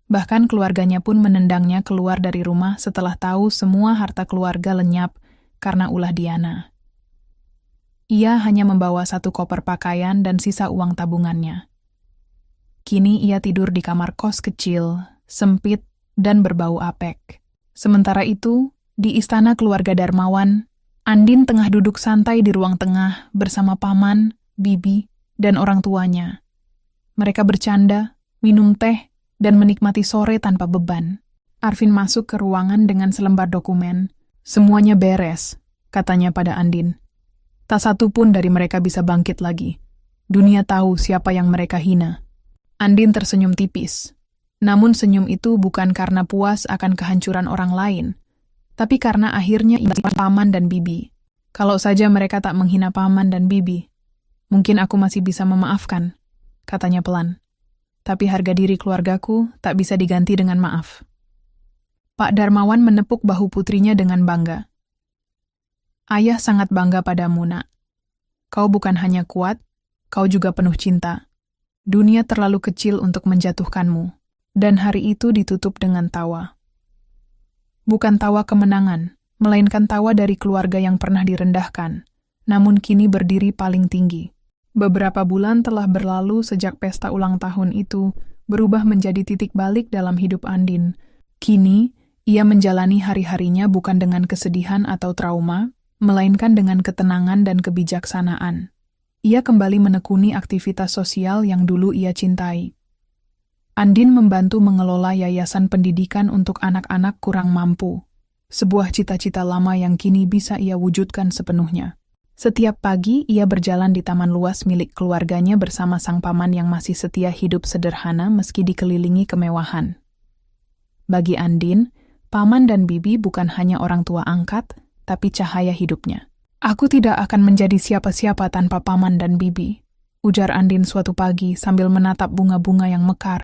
Bahkan keluarganya pun menendangnya keluar dari rumah setelah tahu semua harta keluarga lenyap karena ulah Diana. Ia hanya membawa satu koper pakaian dan sisa uang tabungannya. Kini ia tidur di kamar kos kecil, sempit, dan berbau apek. Sementara itu, di istana keluarga Darmawan, Andin tengah duduk santai di ruang tengah bersama paman, bibi, dan orang tuanya. Mereka bercanda, minum teh, dan menikmati sore tanpa beban. Arvin masuk ke ruangan dengan selembar dokumen. Semuanya beres, katanya pada Andin. Tak satu pun dari mereka bisa bangkit lagi. Dunia tahu siapa yang mereka hina. Andin tersenyum tipis. Namun senyum itu bukan karena puas akan kehancuran orang lain, tapi karena akhirnya Paman dan Bibi. Kalau saja mereka tak menghina Paman dan Bibi, mungkin aku masih bisa memaafkan, katanya pelan. Tapi harga diri keluargaku tak bisa diganti dengan maaf. Pak Darmawan menepuk bahu putrinya dengan bangga. Ayah sangat bangga padamu, Nak. Kau bukan hanya kuat, kau juga penuh cinta. Dunia terlalu kecil untuk menjatuhkanmu. Dan hari itu ditutup dengan tawa. Bukan tawa kemenangan, melainkan tawa dari keluarga yang pernah direndahkan, namun kini berdiri paling tinggi. Beberapa bulan telah berlalu sejak pesta ulang tahun itu berubah menjadi titik balik dalam hidup Andin. Kini, ia menjalani hari-harinya bukan dengan kesedihan atau trauma, melainkan dengan ketenangan dan kebijaksanaan. Ia kembali menekuni aktivitas sosial yang dulu ia cintai. Andin membantu mengelola yayasan pendidikan untuk anak-anak kurang mampu, sebuah cita-cita lama yang kini bisa ia wujudkan sepenuhnya. Setiap pagi, ia berjalan di taman luas milik keluarganya bersama sang paman yang masih setia hidup sederhana meski dikelilingi kemewahan. Bagi Andin, Paman dan Bibi bukan hanya orang tua angkat, tapi cahaya hidupnya. Aku tidak akan menjadi siapa-siapa tanpa Paman dan Bibi, ujar Andin suatu pagi sambil menatap bunga-bunga yang mekar